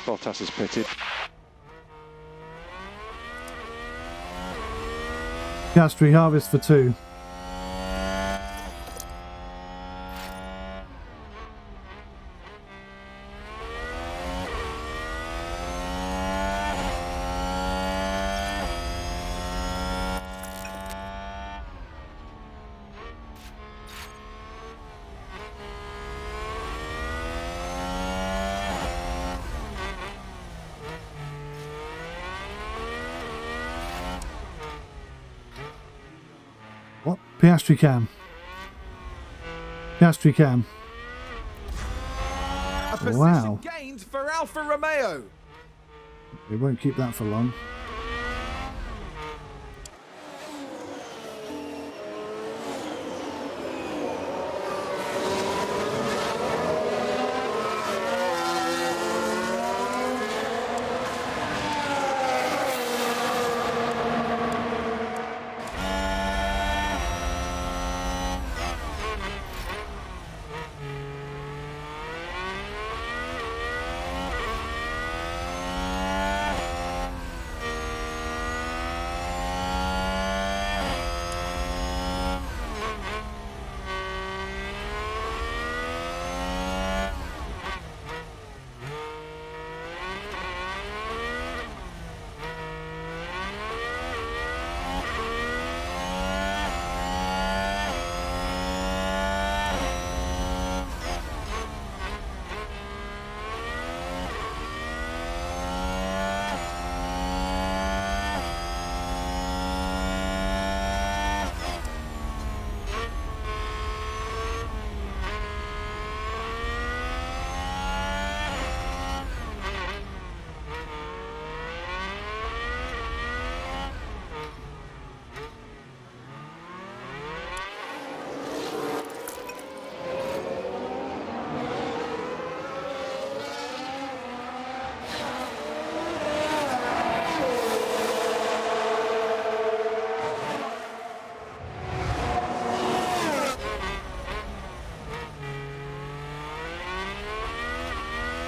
Bottas is pitted.
Piastri harvest for 2. What? Piastri can. Piastri can.
A position
Wow.
gained for Alfa Romeo.
We won't keep that for long.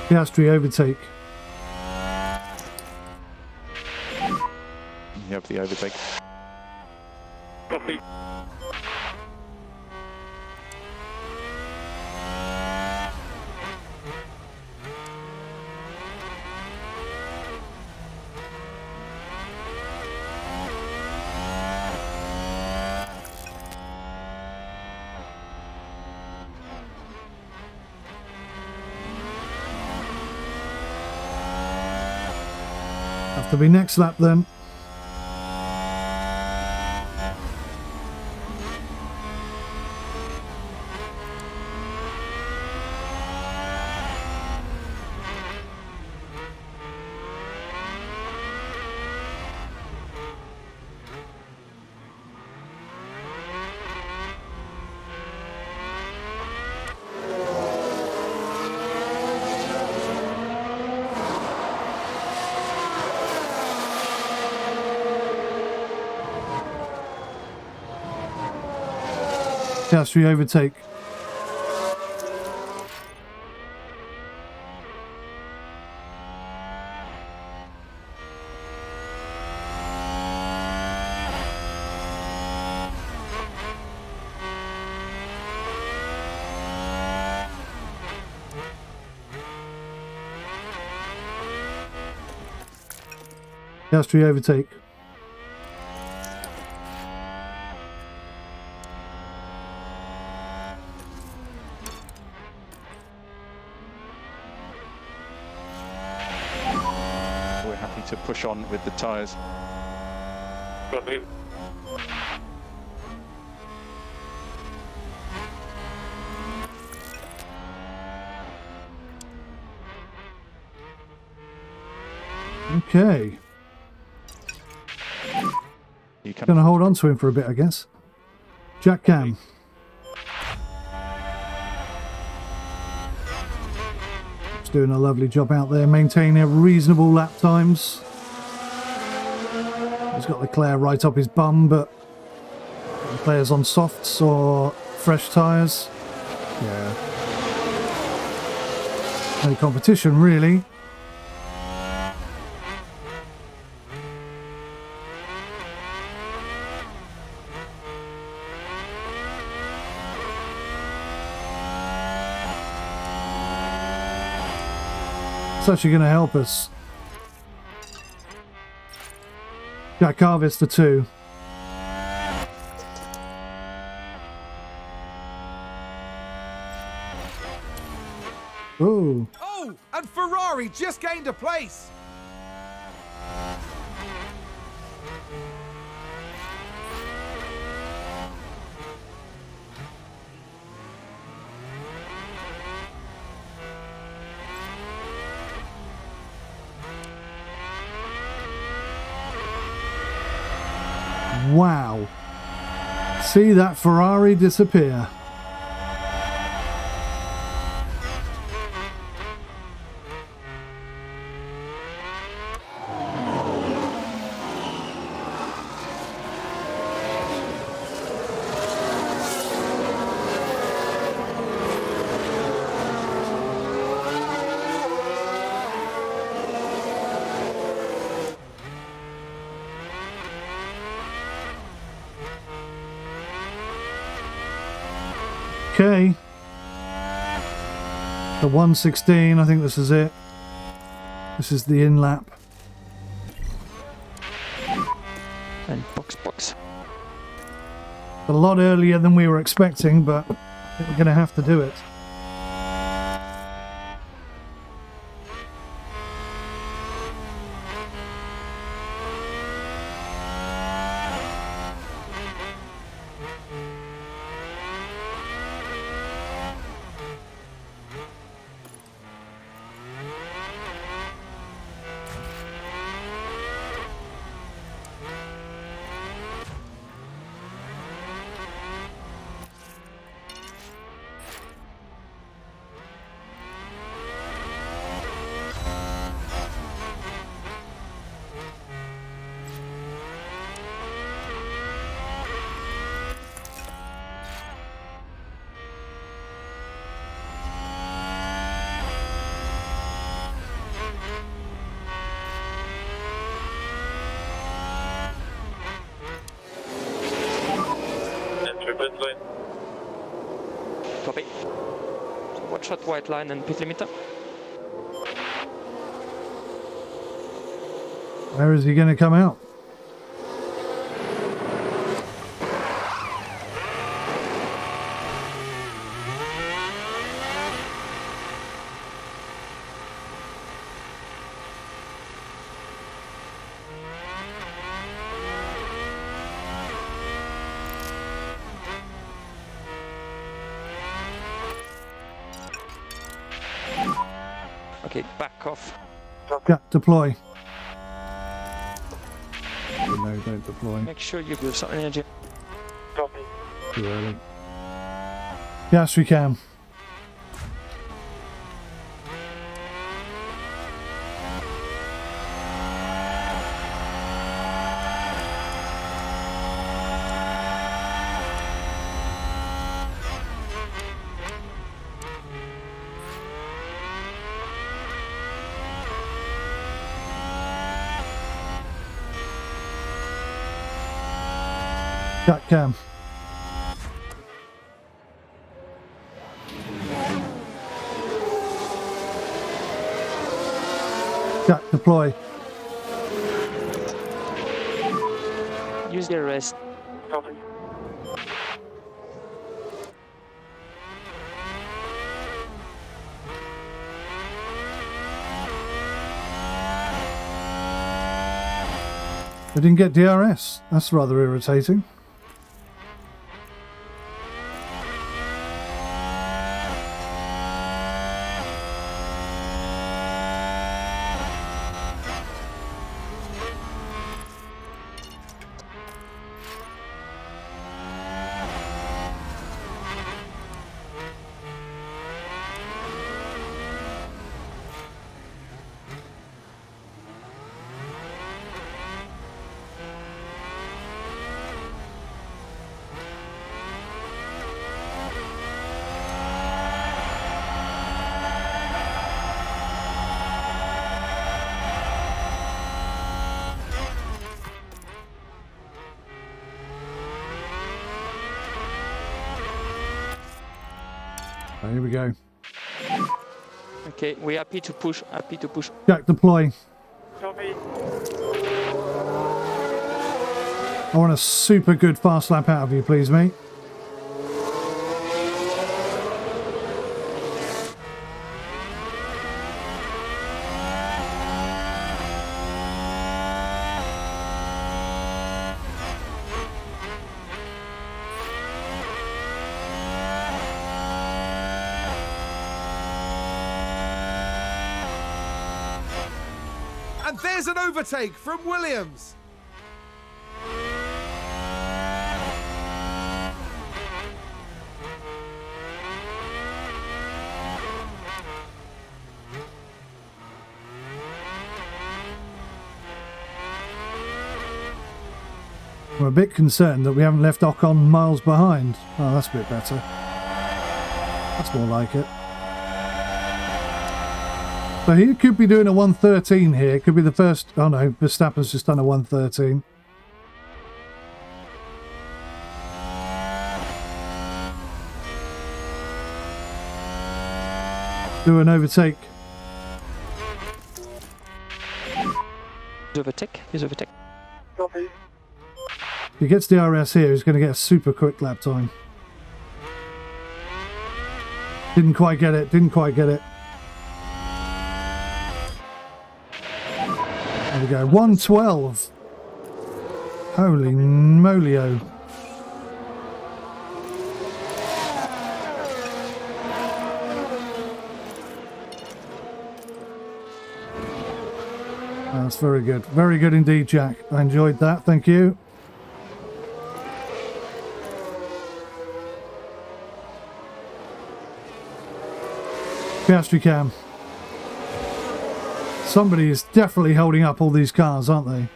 Piastri overtake.
You have the overtake.
Copy.
Have to be next lap then. Piastri overtake. Piastri overtake.
to push on with the tyres.
Copy.
Okay.
You can
Gonna hold on to him for a bit, I guess. Jack Cam. He's doing a lovely job out there, maintaining reasonable lap times. He's got Leclerc right up his bum, but Leclerc's on softs or fresh tyres. Yeah. No competition, really. It's actually going to help us. Jack Harvest for 2. Oh,
Oh, and Ferrari just gained a place.
wow. See that Ferrari disappear. Okay. The 116, I think this is it. This is the in lap.
And box.
A lot earlier than we were expecting, but I think we're going to have to do it.
Enter pit lane.
Copy. So watch out white line and pit limiter.
Where is he going to come out?
Okay, back off.
Yeah, deploy. No, don't deploy.
Make sure you give some energy.
Copy.
Too early. Yes, we can. Jack Cam. Jack, deploy.
Use the rest.
Copy.
I didn't get DRS. That's rather irritating. Oh, here we go.
Okay, we're happy to push, happy to push.
Jack, deploy.
Copy.
I want a super good fast lap out of you, please, mate.
And there's an overtake from Williams.
I'm a bit concerned that we haven't left Ocon miles behind. Oh, that's a bit better. That's more like it. So he could be doing a 113 here. It could be the first... Oh no, Verstappen's just done a 113. Do an overtake.
He's overtake, he's overtake.
Copy.
If he gets DRS here, he's going to get a super quick lap time. Didn't quite get it, didn't quite get it. There we go, 112. Holy molio. That's very good. Very good indeed, Jack. I enjoyed that. Thank you. Piastri cam. Somebody is definitely holding up all these cars, aren't they?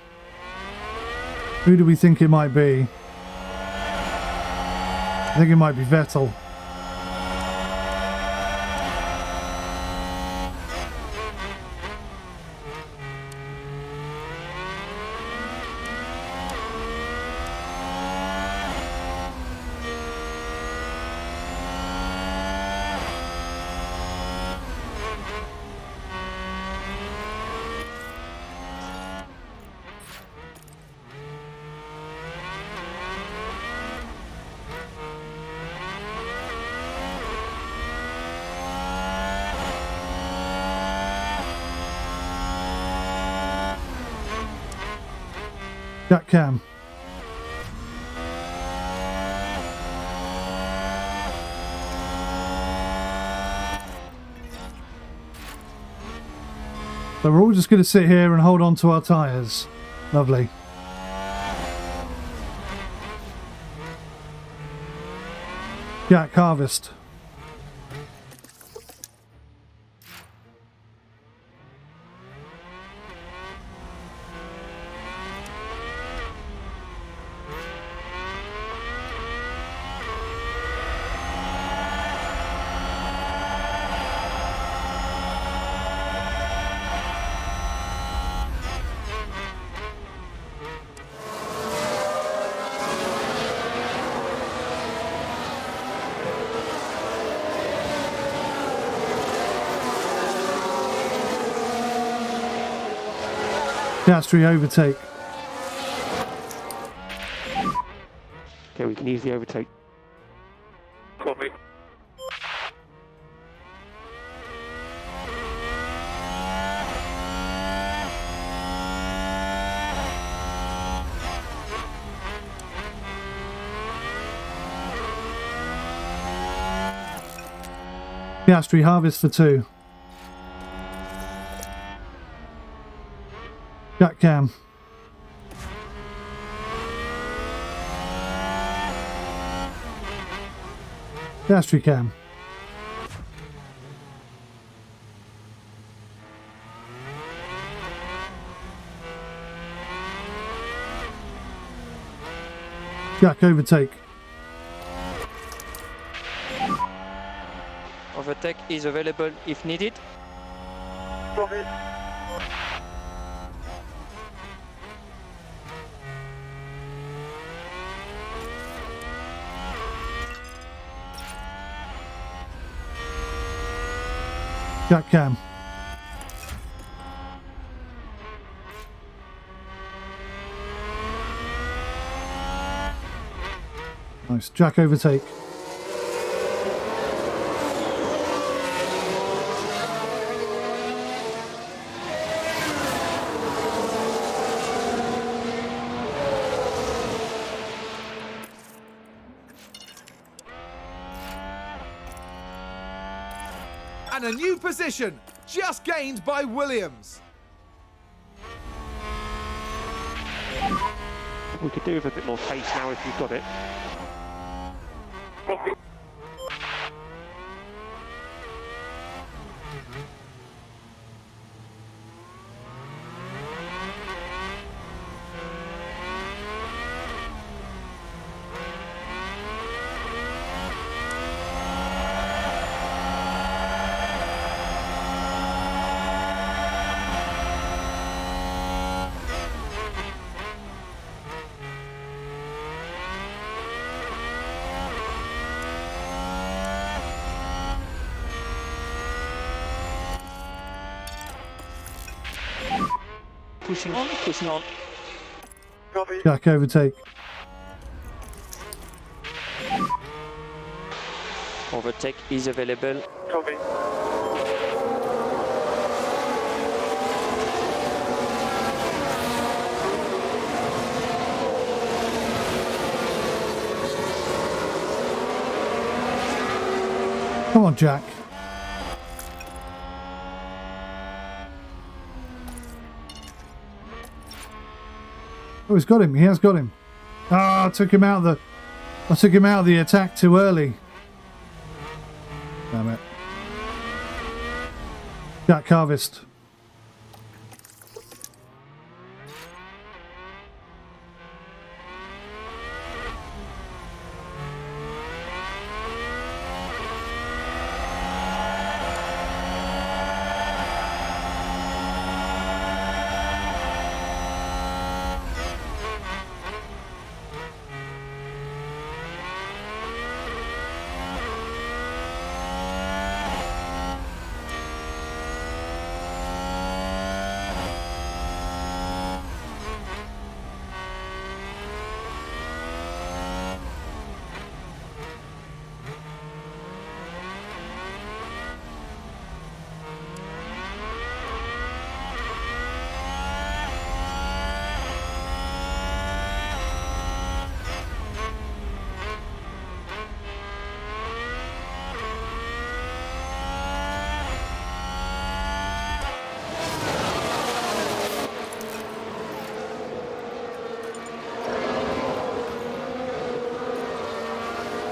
Who do we think it might be? I think it might be Vettel. Jack cam. So we're all just going to sit here and hold on to our tyres. Lovely. Jack, harvest. Piastri overtake.
Okay, we can easily overtake.
Copy.
Piastri harvest for 2. Jack cam. Piastri cam. Jack overtake.
Overtake is available if needed.
Copy.
Jack cam. Nice. Jack overtake.
And a new position, just gained by Williams.
We could do with a bit more pace now if you've got it.
Copy.
Pushing on, pushing on.
Copy.
Jack overtake.
Overtake is available.
Copy.
Come on, Jack. Oh, he's got him. He has got him. Ah, I took him out of the attack too early. Damn it. Jack harvest.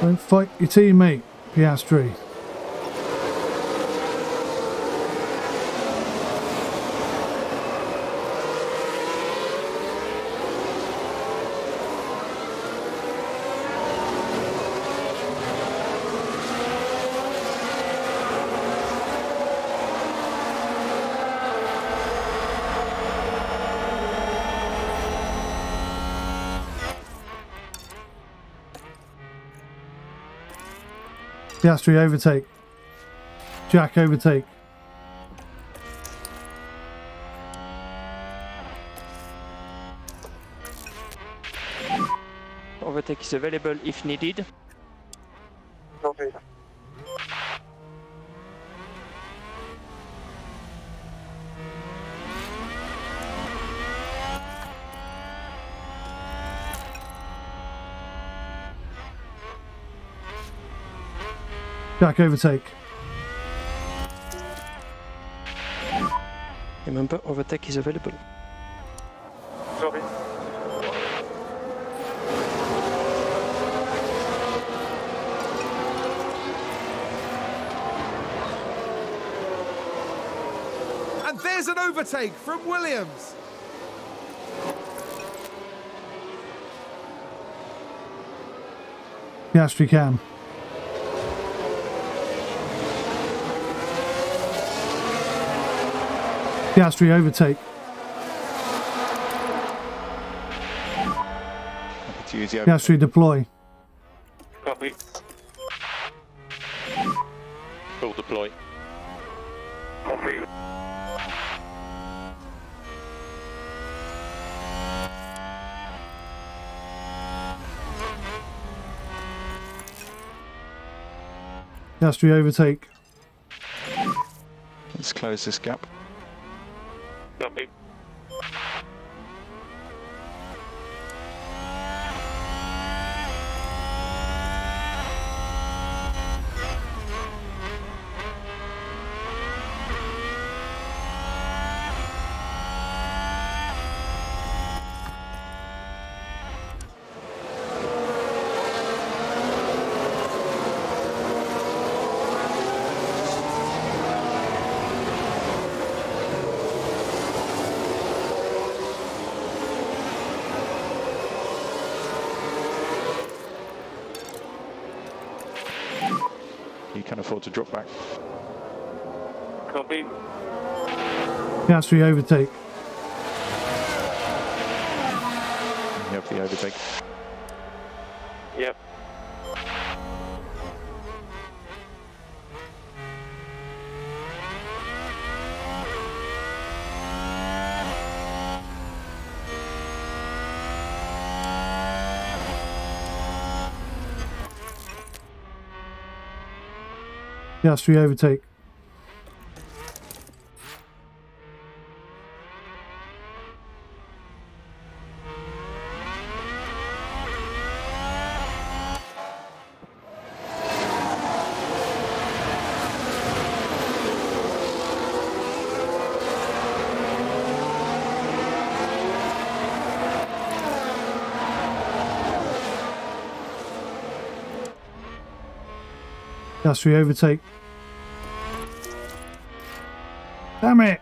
Don't fight your teammate, Piastri. Piastri overtake. Jack overtake.
Overtake is available if needed.
Copy.
Jack overtake.
Remember, overtake is available.
Copy.
And there's an overtake from Williams.
Piastri can. Piastri overtake.
To use the
Piastri deploy.
Copy.
Full deploy.
Copy.
Piastri overtake.
Let's close this gap.
Copy.
You can afford to drop back.
Copy.
Piastri overtake.
You have the overtake.
Yep.
Piastri overtake. Piastri overtake. Damn it!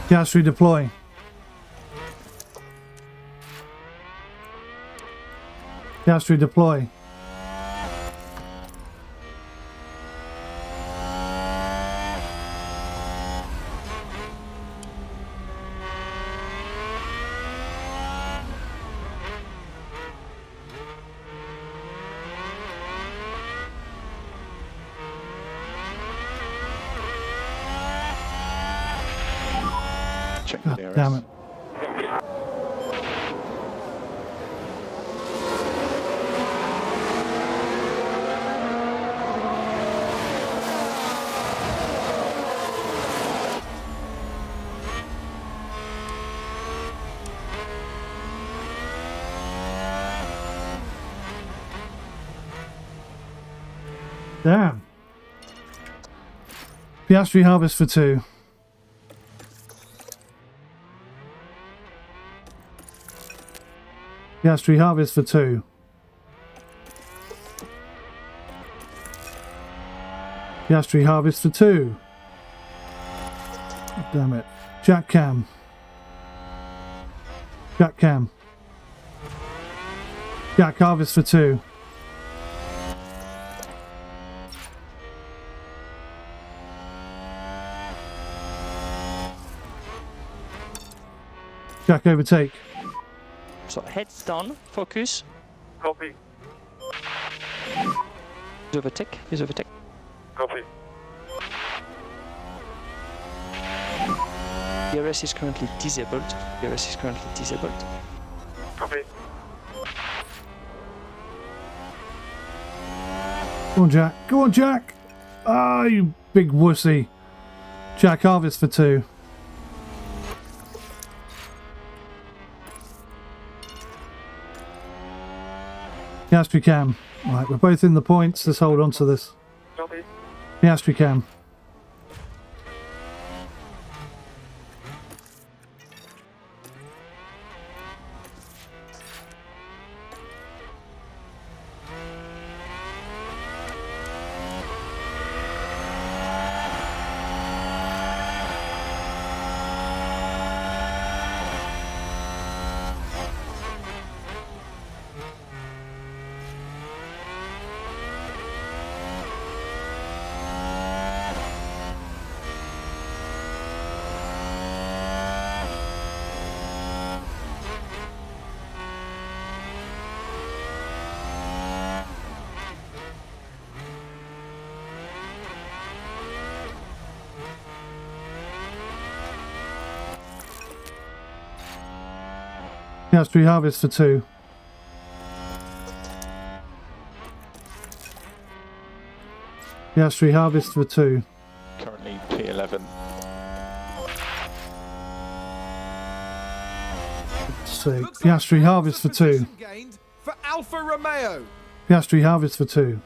Piastri deploy. Piastri deploy.
Check the
God
DRS.
damn it. Damn. Piastri harvest for 2. Piastri harvest for 2. Piastri harvest for 2. Damn it. Jack Cam. Jack Cam. Jack harvest for 2. Jack overtake.
So heads down, focus.
Copy.
Use overtake, use overtake.
Copy.
DRS is currently disabled. DRS is currently disabled.
Copy.
Go on, Jack. Go on, Jack. Ah, you big wussy. Jack, harvest for 2. Yes, we can. Right, we're both in the points. Let's hold on to this.
Copy.
Yes, we can. Yes, we harvest for 2. Yes, we harvest for 2.
Currently P11.
Let's see.
Looks like
Piastri harvest for 2.
position gained for Alfa Romeo.
Piastri harvest for 2.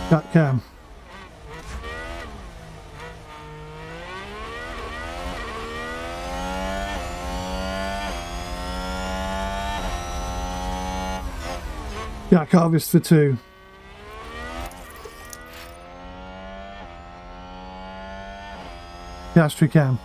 Got cam. Jack harvest for 2. Piastri cam.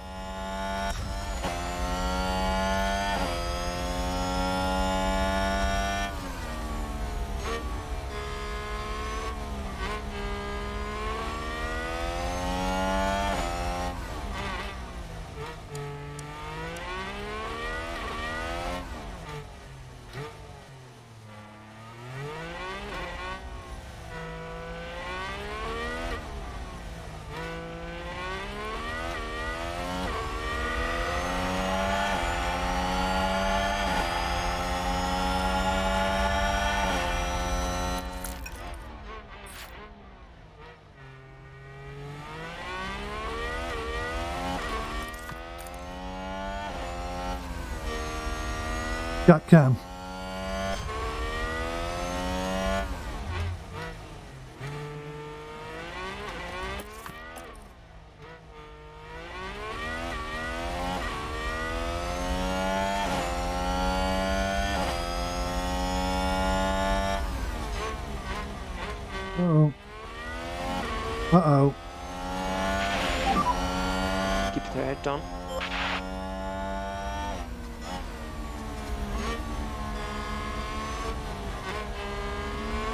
Got cam. Uh-oh. Uh-oh.
Keep the head down.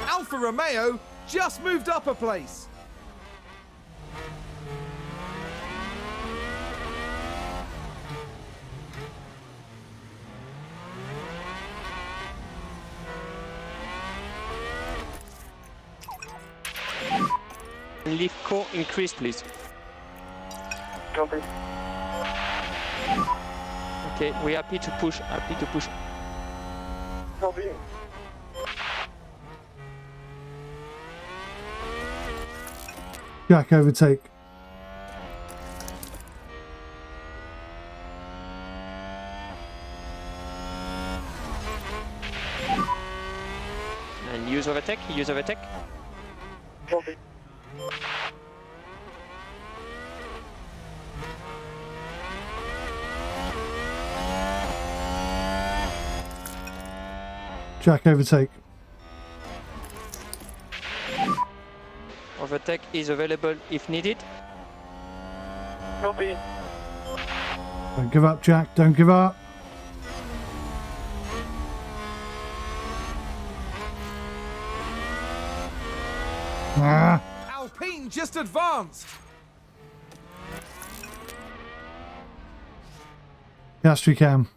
Alfa Romeo just moved up a place.
Leave core increase, please.
Copy.
Okay, we're happy to push,
Copy.
Jack overtake.
And use overtake,
Copy.
Jack overtake.
Overtake is available if needed.
Copy.
Don't give up, Jack. Don't give up. Ah.
Alpine just advanced.
Piastri cam.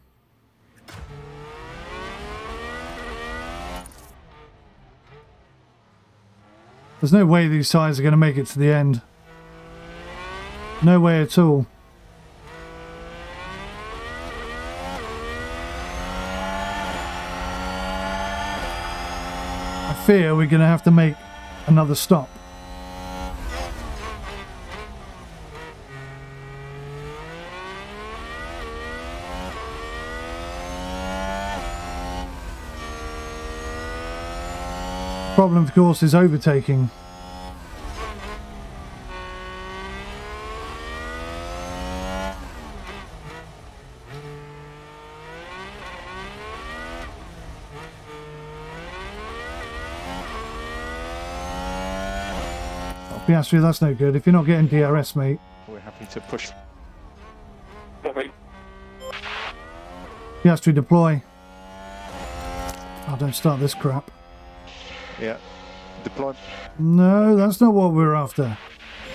There's no way these sides are going to make it to the end. No way at all. I fear we're going to have to make another stop. Problem, of course, is overtaking. Oh, Piastri, that's no good. If you're not getting DRS, mate.
We're happy to push.
Copy.
Piastri, deploy. Oh, don't start this crap.
Yeah. Deploy.
No, that's not what we're after.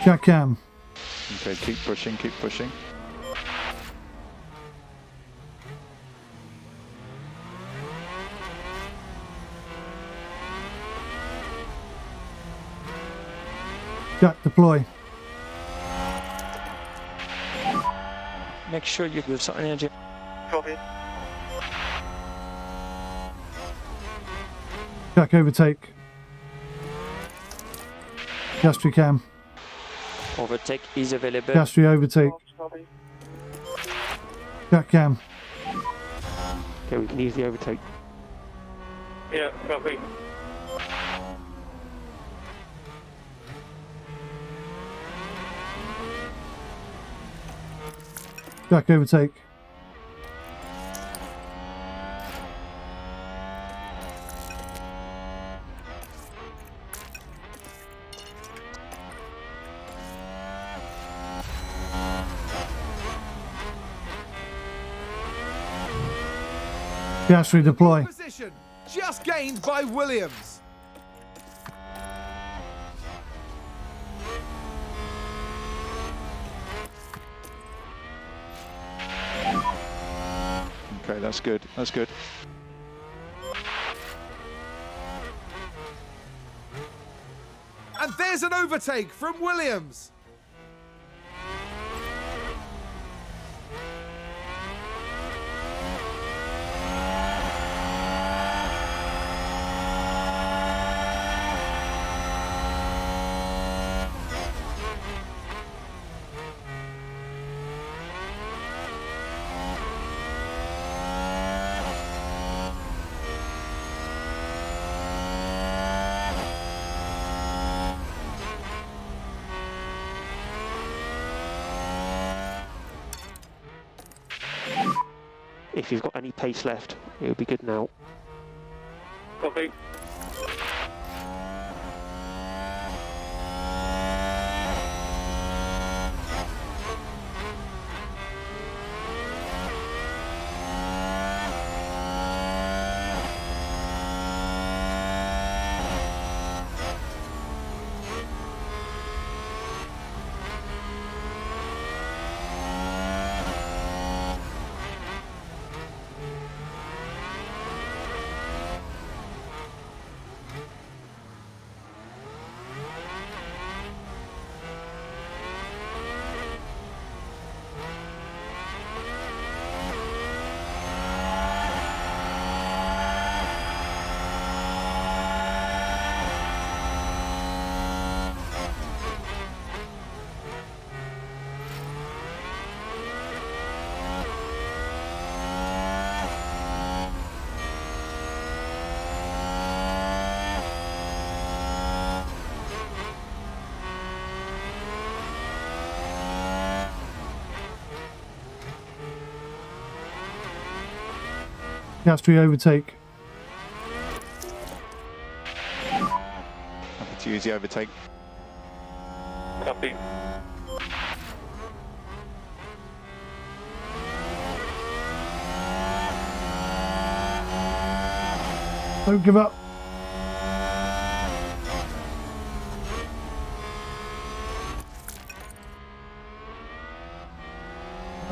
Jack cam.
Okay, keep pushing, keep pushing.
Jack, deploy.
Make sure you give some energy.
Copy.
Jack, overtake. Piastri cam.
Overtake is available.
Piastri, overtake.
Copy.
Jack cam.
Okay, we can easily overtake.
Yeah, copy.
Jack, overtake. Piastri, deploy.
Position just gained by Williams.
Okay, that's good. That's good.
And there's an overtake from Williams.
If you've got any pace left, it would be good now.
Copy.
Piastri, overtake.
Happy to use the overtake.
Copy.
Don't give up.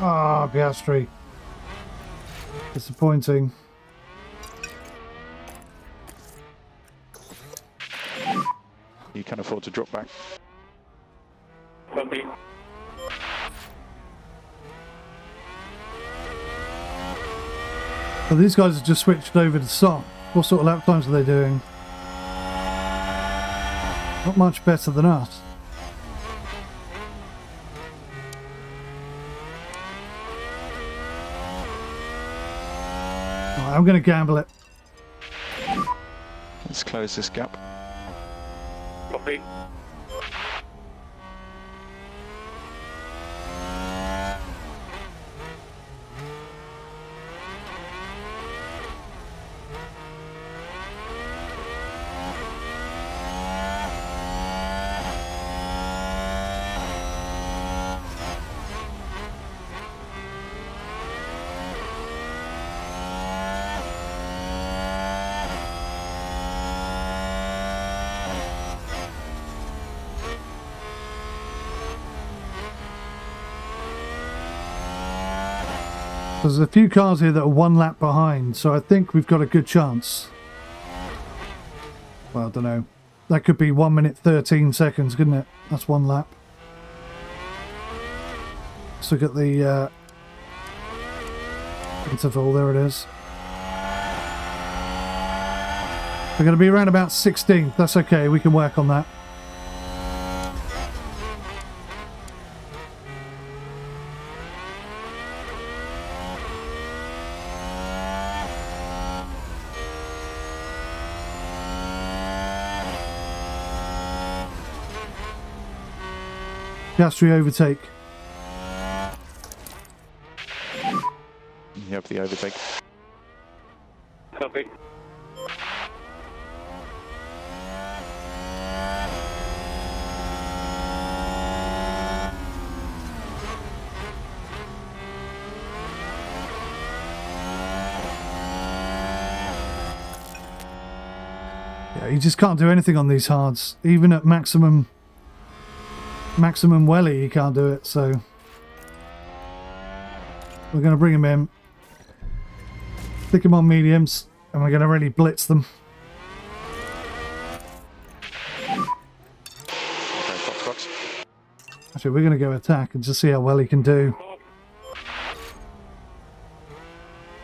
Ah, Piastri. Disappointing.
You can afford to drop back.
Copy.
So these guys have just switched over to soft. What sort of lap times are they doing? Not much better than us. Right, I'm going to gamble it.
Let's close this gap.
Copy.
There's a few cars here that are one lap behind, so I think we've got a good chance. Well, I don't know. That could be 1 minute 13 seconds, couldn't it? That's one lap. Let's look at the interval. There it is. We're going to be around about 16th. That's okay. We can work on that. Piastri overtake.
You have the overtake.
Copy.
Yeah, you just can't do anything on these hards. Even at maximum welly, you can't do it, so we're going to bring him in, stick him on mediums, and we're going to really blitz them.
Okay, box.
Actually, we're going to go attack and just see how well he can do.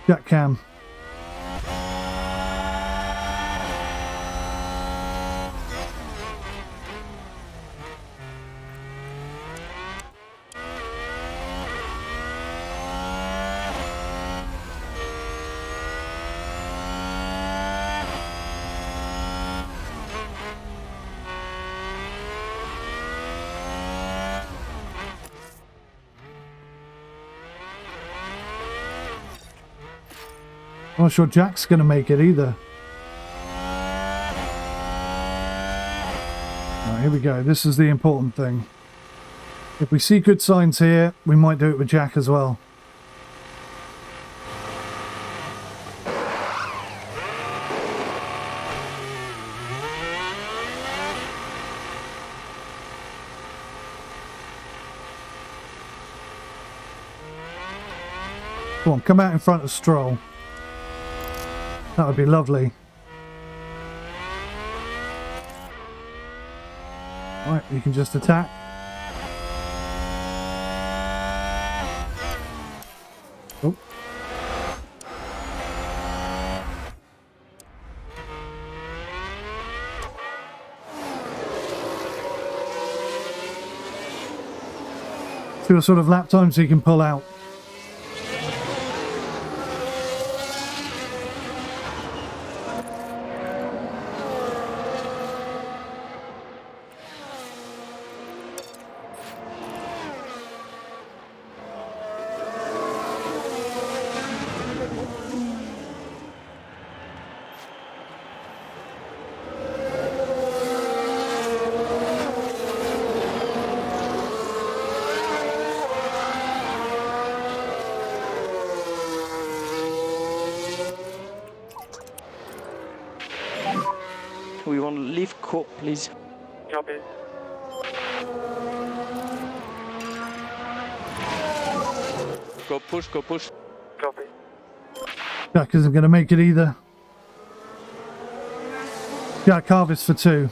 Jack Cam. I'm not sure Jack's going to make it either. Right, here we go. This is the important thing. If we see good signs here, we might do it with Jack as well. Come on, come out in front of Stroll. That would be lovely. Right, you can just attack. Oh. See what sort of lap times he can pull out.
echo, please.
Copy.
Go push, go push.
Copy.
Jack isn't going to make it either. Jack harvest for 2.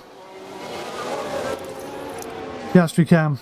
𝐾𝐨𝐬.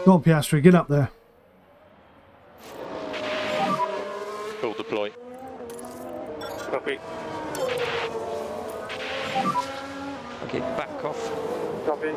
Go on, Piastri, get up there.
Full deploy.
Copy.
Okay, back off.
Copy.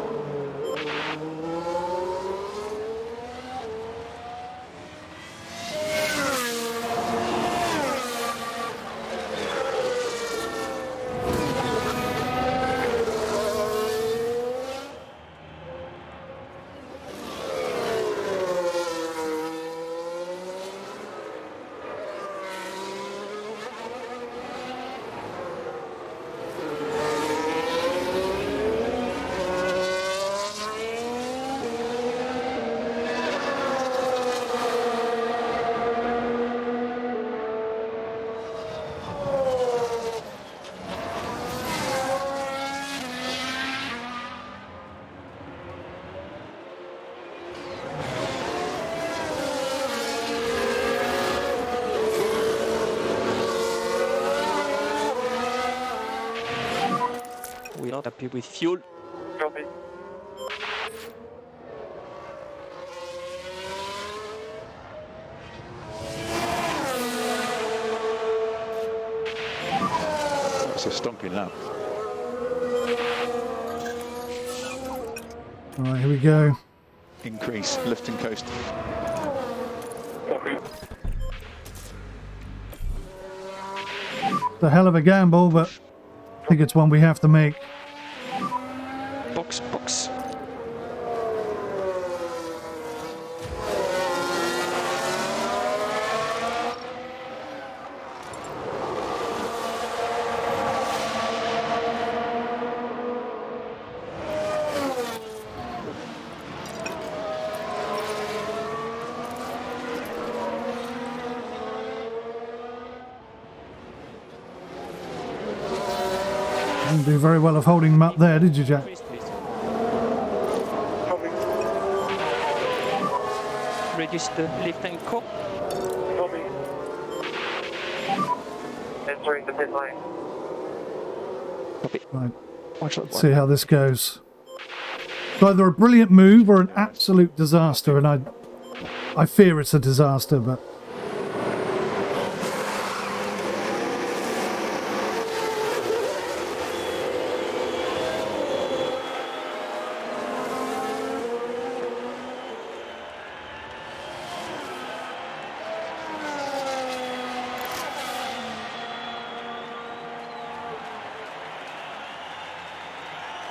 We're not happy with fuel.
Copy.
That's a stomping lap.
Alright, here we go.
Increase, lift and coast.
Copy.
It's a hell of a gamble, but I think it's one we have to make.
Box, box.
Didn't do very well of holding him up there, did you, Jack?
Please, please.
Copy.
Reduce the lift and co.
Copy. Entering the pit line.
Right,
Watch that
let's
one.
see how this goes. It's either a brilliant move or an absolute disaster, and I fear it's a disaster, but...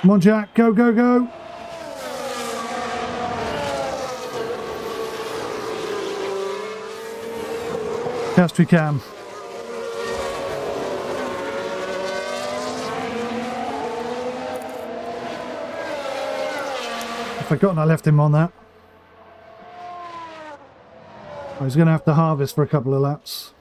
Come on, Jack. Go, go, go. 𝐾𝐨𝐬. I've forgotten I left him on that. Oh, he's going to have to harvest for a couple of laps.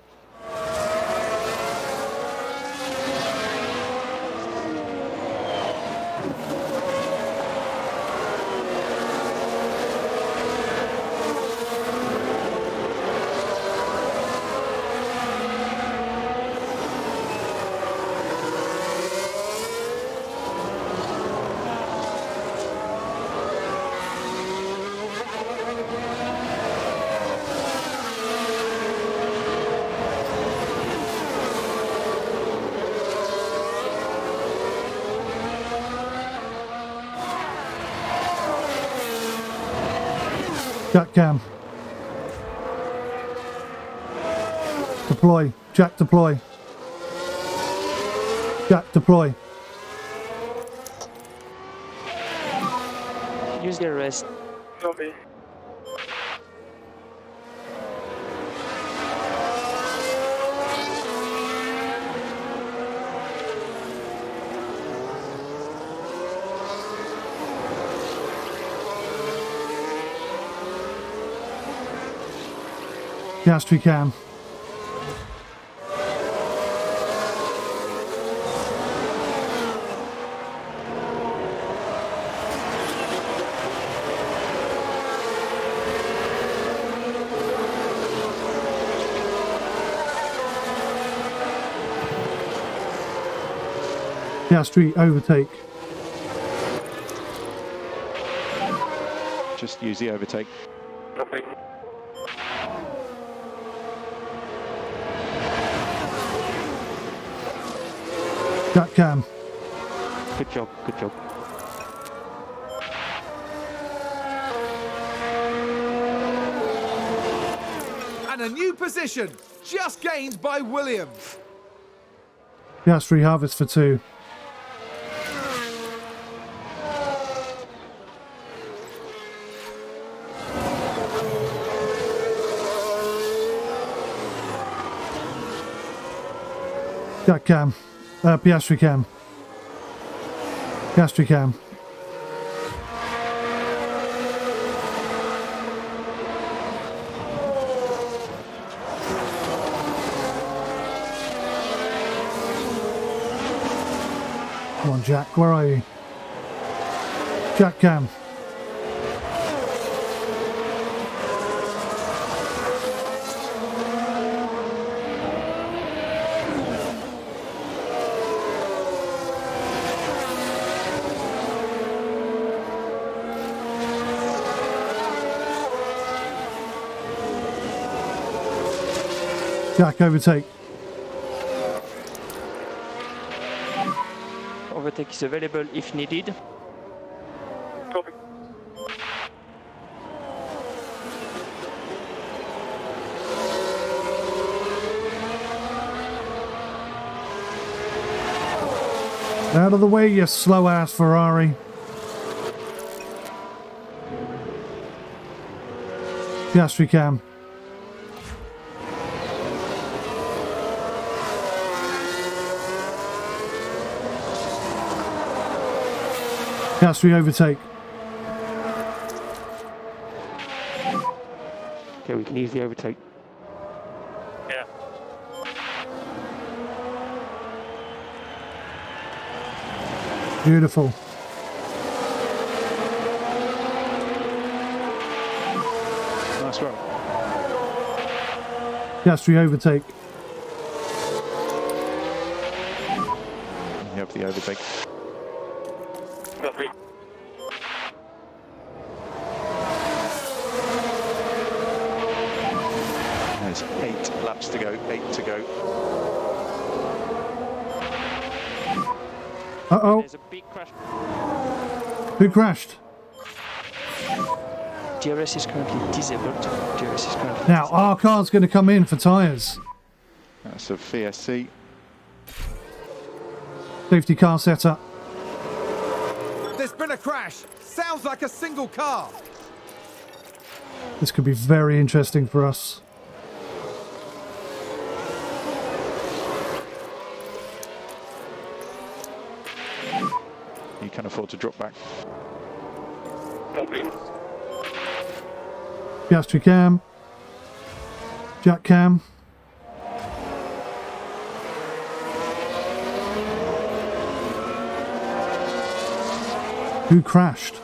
Jack cam. Deploy. Jack deploy. Jack deploy.
Use the rest.
Copy.
Gas cam. Gas overtake.
Just use the overtake.
Copy.
Jack cam.
Good job, good job.
And a new position, just gained by Williams.
Gas harvest for 2. Jack cam. Piastri cam. Piastri cam. Come on, Jack, where are you? Jack cam. Jack overtake.
Overtake is available if needed.
Copy.
Out of the way, you slow ass Ferrari. Piastri cam. Piastri overtake.
Okay, we can use the overtake.
Yeah.
Beautiful.
Nice roll.
Piastri overtake.
You have the overtake.
Copy.
There's 8 laps to go, 8 to go.
Uh-oh.
There's a big crash.
Who crashed?
DRS is currently disabled. DRS is currently
Now, our car's going to come in for tyres.
That's a VSC.
Safety car setup.
There's been a crash. Sounds like a single car.
This could be very interesting for us.
You can afford to drop back.
Copy.
Piastri cam. Jack cam. Who crashed?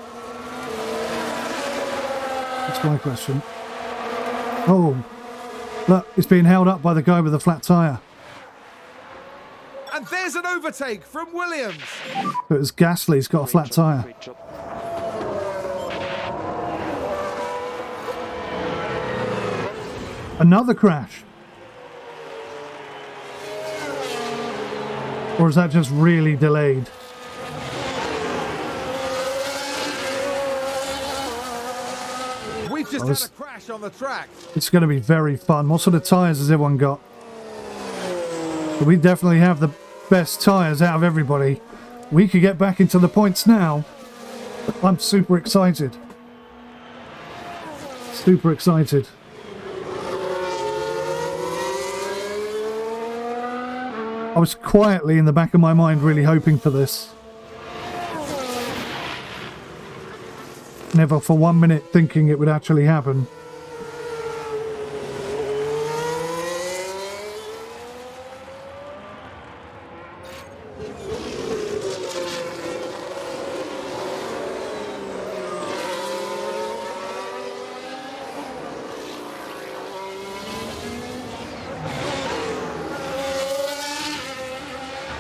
That's my question. Oh, look, it's being held up by the guy with the flat tyre.
And there's an overtake from Williams.
But it's Gasly's got a flat tyre.
Great job.
Another crash. Or is that just really delayed?
We just
Oh,
had a crash on the track.
it's going to be very fun. What sort of tyres has everyone got? We definitely have the best tyres out of everybody. We could get back into the points now. I'm super excited. Super excited. I was quietly in the back of my mind really hoping for this. Never for 1 minute thinking it would actually happen.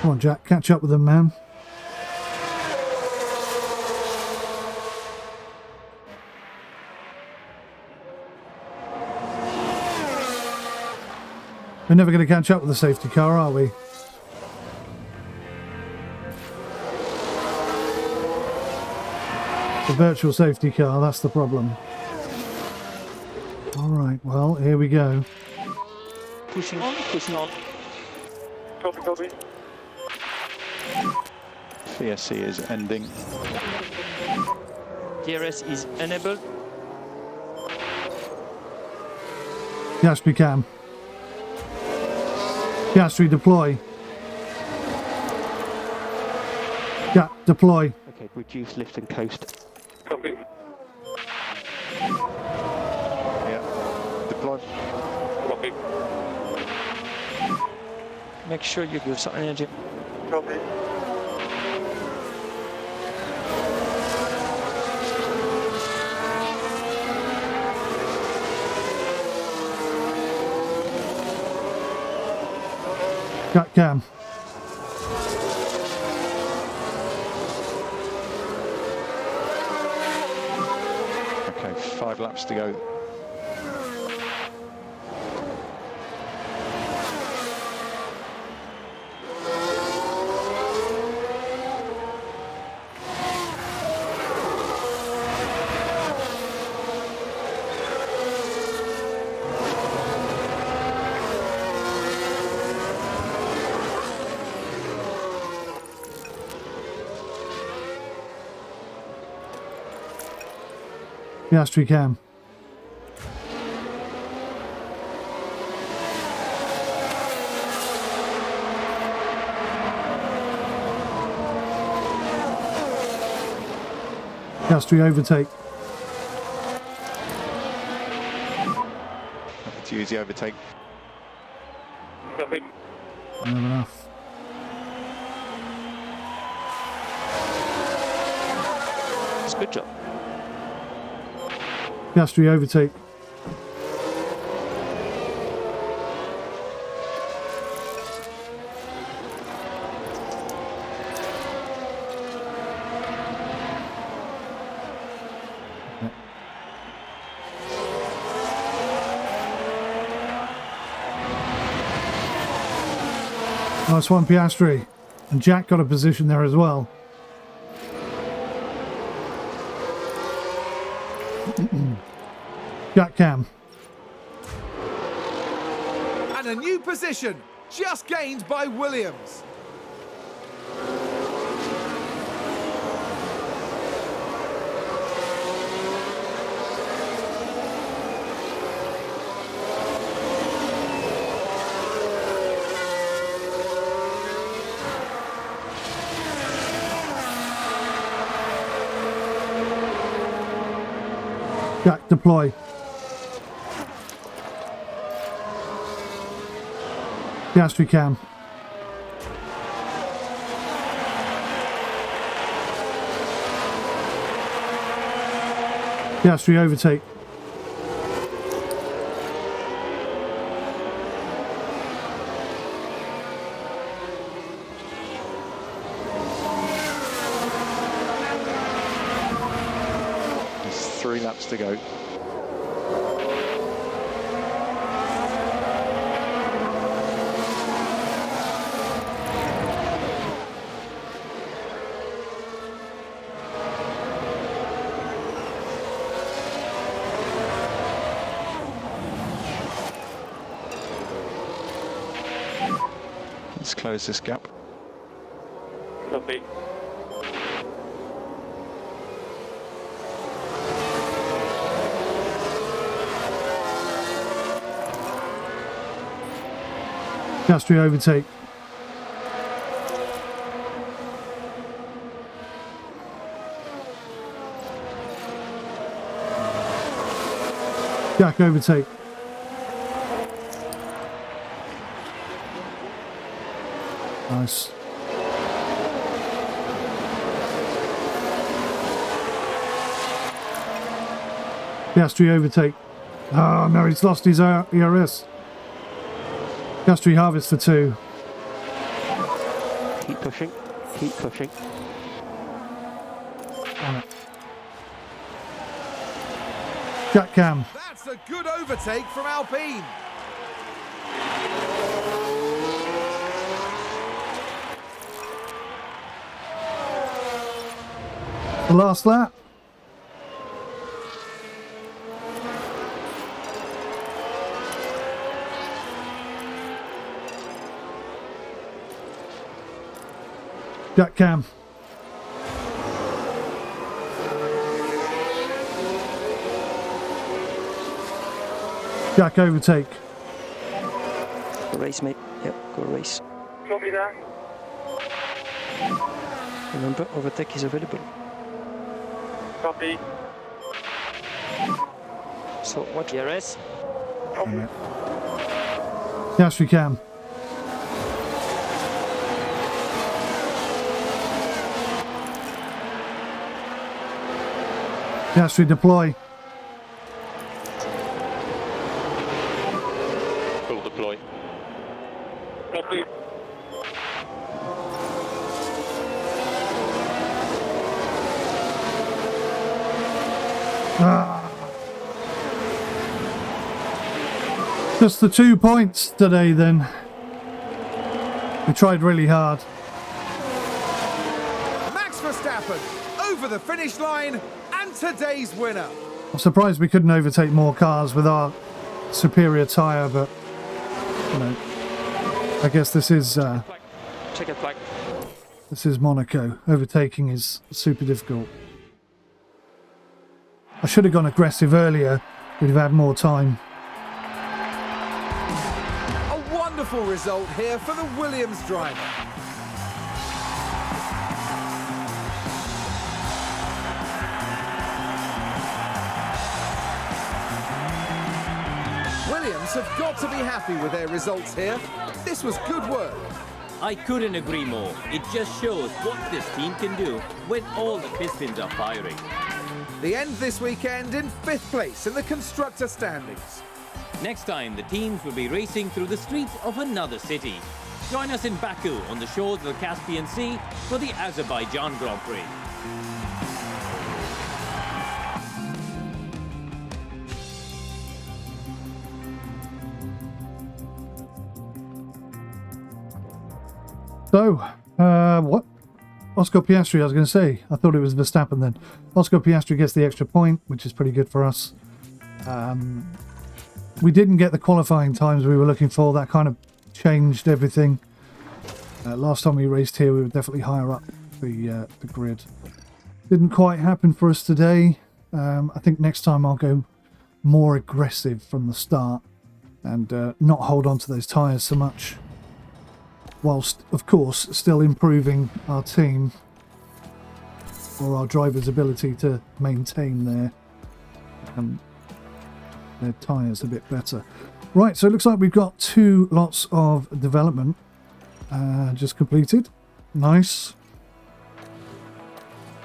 Come on, Jack, catch up with them, man. We're never going to catch up with the safety car, are we? The virtual safety car, that's the problem. Alright, well, here we go.
Pushing on, pushing on.
Copy, copy.
VSC is ending.
DRS is enabled.
Yes, we can. Yes, we deploy. Yeah, deploy.
Okay, reduce lift and coast.
Copy.
Yeah. Deploy.
Copy.
Make sure you give some energy.
Copy.
Jack cam.
Okay, 5 laps to go.
Yes, we can. Yes, we overtake.
To use the overtake.
Copy.
Not enough.
It's a good job.
Yes, we overtake. Nice one, Piastri. And Jack got a position there as well. Jack cam.
And a new position, just gained by Williams.
Jack, deploy. Yes, we can. Yes, we overtake.
There's 3 laps to go. close this gap.
Copy.
Piastri overtake. Jack overtake. Nice. Piastri overtake. Oh no, he's lost his ERS. Piastri harvest for 2.
Keep pushing. Keep pushing.
Jack Cam.
That's a good overtake from Alpine.
The last lap. Jack Cam. Jack overtake.
Go race, mate. Yep, go race.
Copy that.
Remember, overtake is available.
Copy.
So watch DRS.
Piastri Cam. Piastri deploy.
Full deploy.
Copy.
Just the 2 points today then. We tried really hard.
Max Verstappen over the finish line and today's winner.
I'm surprised we couldn't overtake more cars with our superior tyre, but you know, I guess this is
Check flag.
Monaco. Overtaking is super difficult. I should have gone aggressive earlier. We'd have had more time.
A wonderful result here for the Williams driver. Williams have got to be happy with their results here. This was good work.
I couldn't agree more. It just shows what this team can do when all the pistons are firing.
The end this weekend in 5th place in the constructor standings.
Next time, the teams will be racing through the streets of another city. Join us in Baku on the shores of the Caspian Sea for the Azerbaijan Grand Prix.
So, what? Oscar Piastri, I was going to say. I thought it was Verstappen then. Oscar Piastri gets the extra point, which is pretty good for us. We didn't get the qualifying times we were looking for. That kind of changed everything. Last time we raced here, we were definitely higher up the grid. Didn't quite happen for us today. I think next time I'll go more aggressive from the start and not hold on to those tyres so much. Whilst, of course, still improving our team or our drivers' ability to maintain their tyres a bit better. Right, so it looks like we've got 2 lots of development just completed. Nice.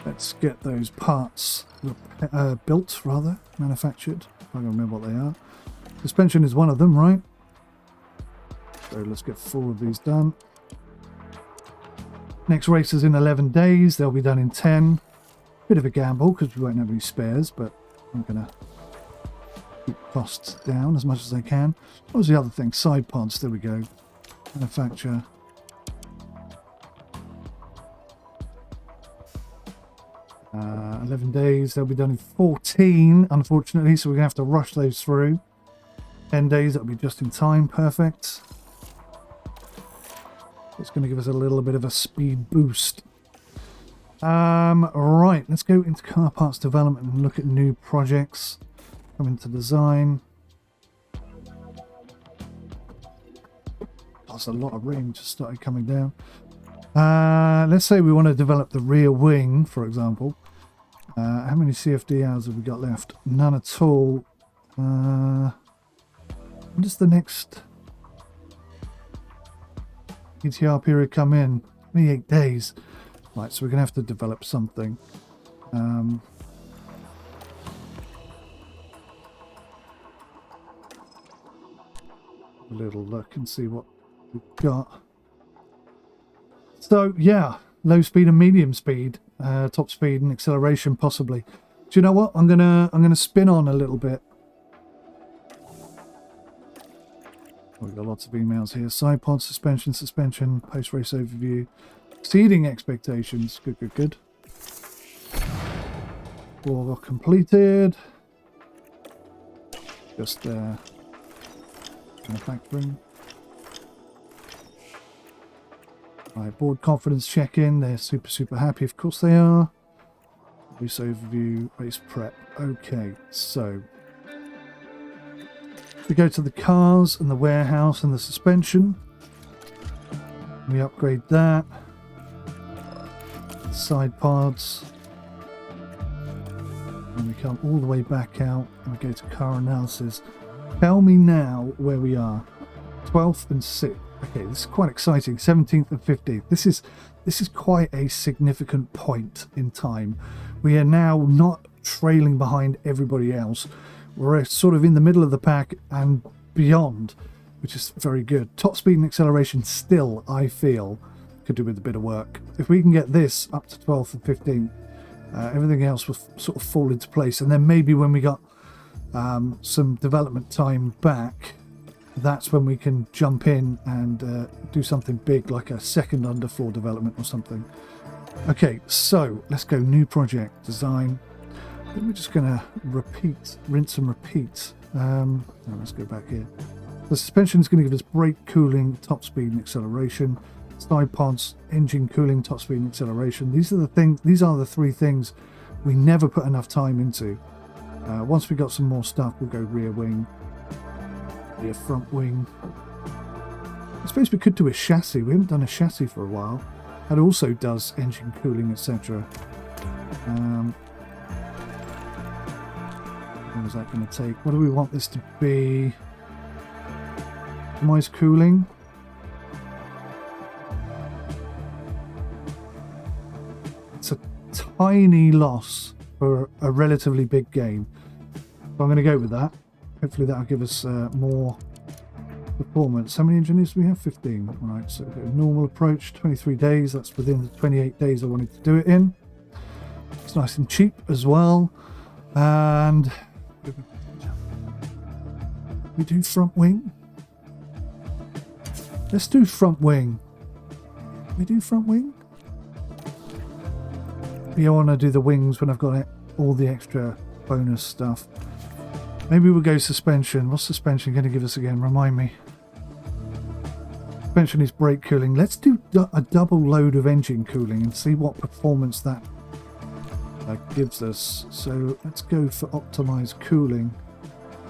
Let's get those parts built, rather, manufactured. I don't remember what they are. Suspension is one of them, right? So let's get 4 of these done. Next race is in 11 days. They'll be done in 10. Bit of a gamble because we won't have any spares, but I'm going to keep costs down as much as I can. What was the other thing? Side pods. There we go. Manufacture. Uh, 11 days. They'll be done in 14, unfortunately, so we're going to have to rush those through. 10 days. That'll be just in time. Perfect. It's going to give us a little bit of a speed boost. Right, let's go into car parts development and look at new projects. Come into design. That's a lot of rain just started coming down. Let's say we want to develop the rear wing, for example. How many CFD hours have we got left? None at all. When does the next ETR period come in? 28 days. Right, so we're going to have to develop something. A little look and see what we've got. So yeah, low speed and medium speed, top speed and acceleration possibly. Do you know what? I'm gonna spin on a little bit. We've got lots of emails here. Side pod, suspension, post race overview, exceeding expectations. Good. All completed. Just manufacturing. Right, board confidence check-in. They're super happy. Of course they are. Race overview, race prep. Okay, so we go to the cars and the warehouse and the suspension. We upgrade that. Side pods. And we come all the way back out and we go to car analysis. Tell me now where we are. 12th and 6th. Okay, this is quite exciting. 17th and 15th. This is quite a significant point in time. We are now not trailing behind everybody else. We're sort of in the middle of the pack and beyond, which is very good. Top speed and acceleration still, I feel, could do with a bit of work. If we can get this up to 12th and 15th, everything else will sort of fall into place. And then maybe when we got some development time back, that's when we can jump in and do something big, like a second underfloor development or something. Okay, so let's go new project design. Then we're just going to rinse and repeat. Let's go back here. The suspension is going to give us brake cooling, top speed and acceleration. Side pods, engine cooling, top speed and acceleration. These are the three things we never put enough time into. Once we got some more stuff, we'll go rear wing, rear front wing. I suppose we could do a chassis. We haven't done a chassis for a while. That also does engine cooling, etc. What is that going to take? What do we want this to be? Optimized cooling. It's a tiny loss for a relatively big game. So I'm going to go with that. Hopefully that'll give us more performance. How many engineers do we have? 15. Right, so normal approach, 23 days. That's within the 28 days I wanted to do it in. It's nice and cheap as well. And we do front wing. Let's do front wing. We do front wing. I want to do the wings when I've got all the extra bonus stuff. Maybe we'll go suspension. What's suspension going to give us again? Remind me. Suspension is brake cooling. Let's do a double load of engine cooling and see what performance that gives us. So let's go for optimized cooling.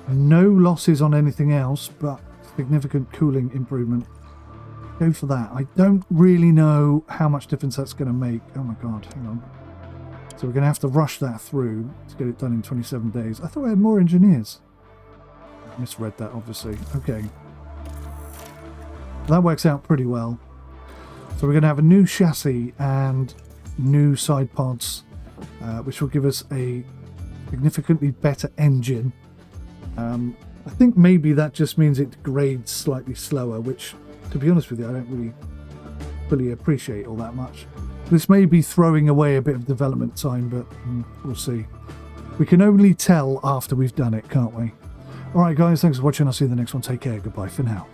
No losses on anything else, but significant cooling improvement. Go for that. I don't really know how much difference that's going to make. Oh my god, hang on. So we're going to have to rush that through to get it done in 27 days. I thought I had more engineers. I misread that, obviously. Okay. That works out pretty well. So we're going to have a new chassis and new side pods, which will give us a significantly better engine. I think maybe that just means it grades slightly slower, which, to be honest with you, I don't really fully appreciate all that much. This may be throwing away a bit of development time, but we'll see. We can only tell after we've done it, can't we? Alright guys, thanks for watching. I'll see you in the next one. Take care. Goodbye for now.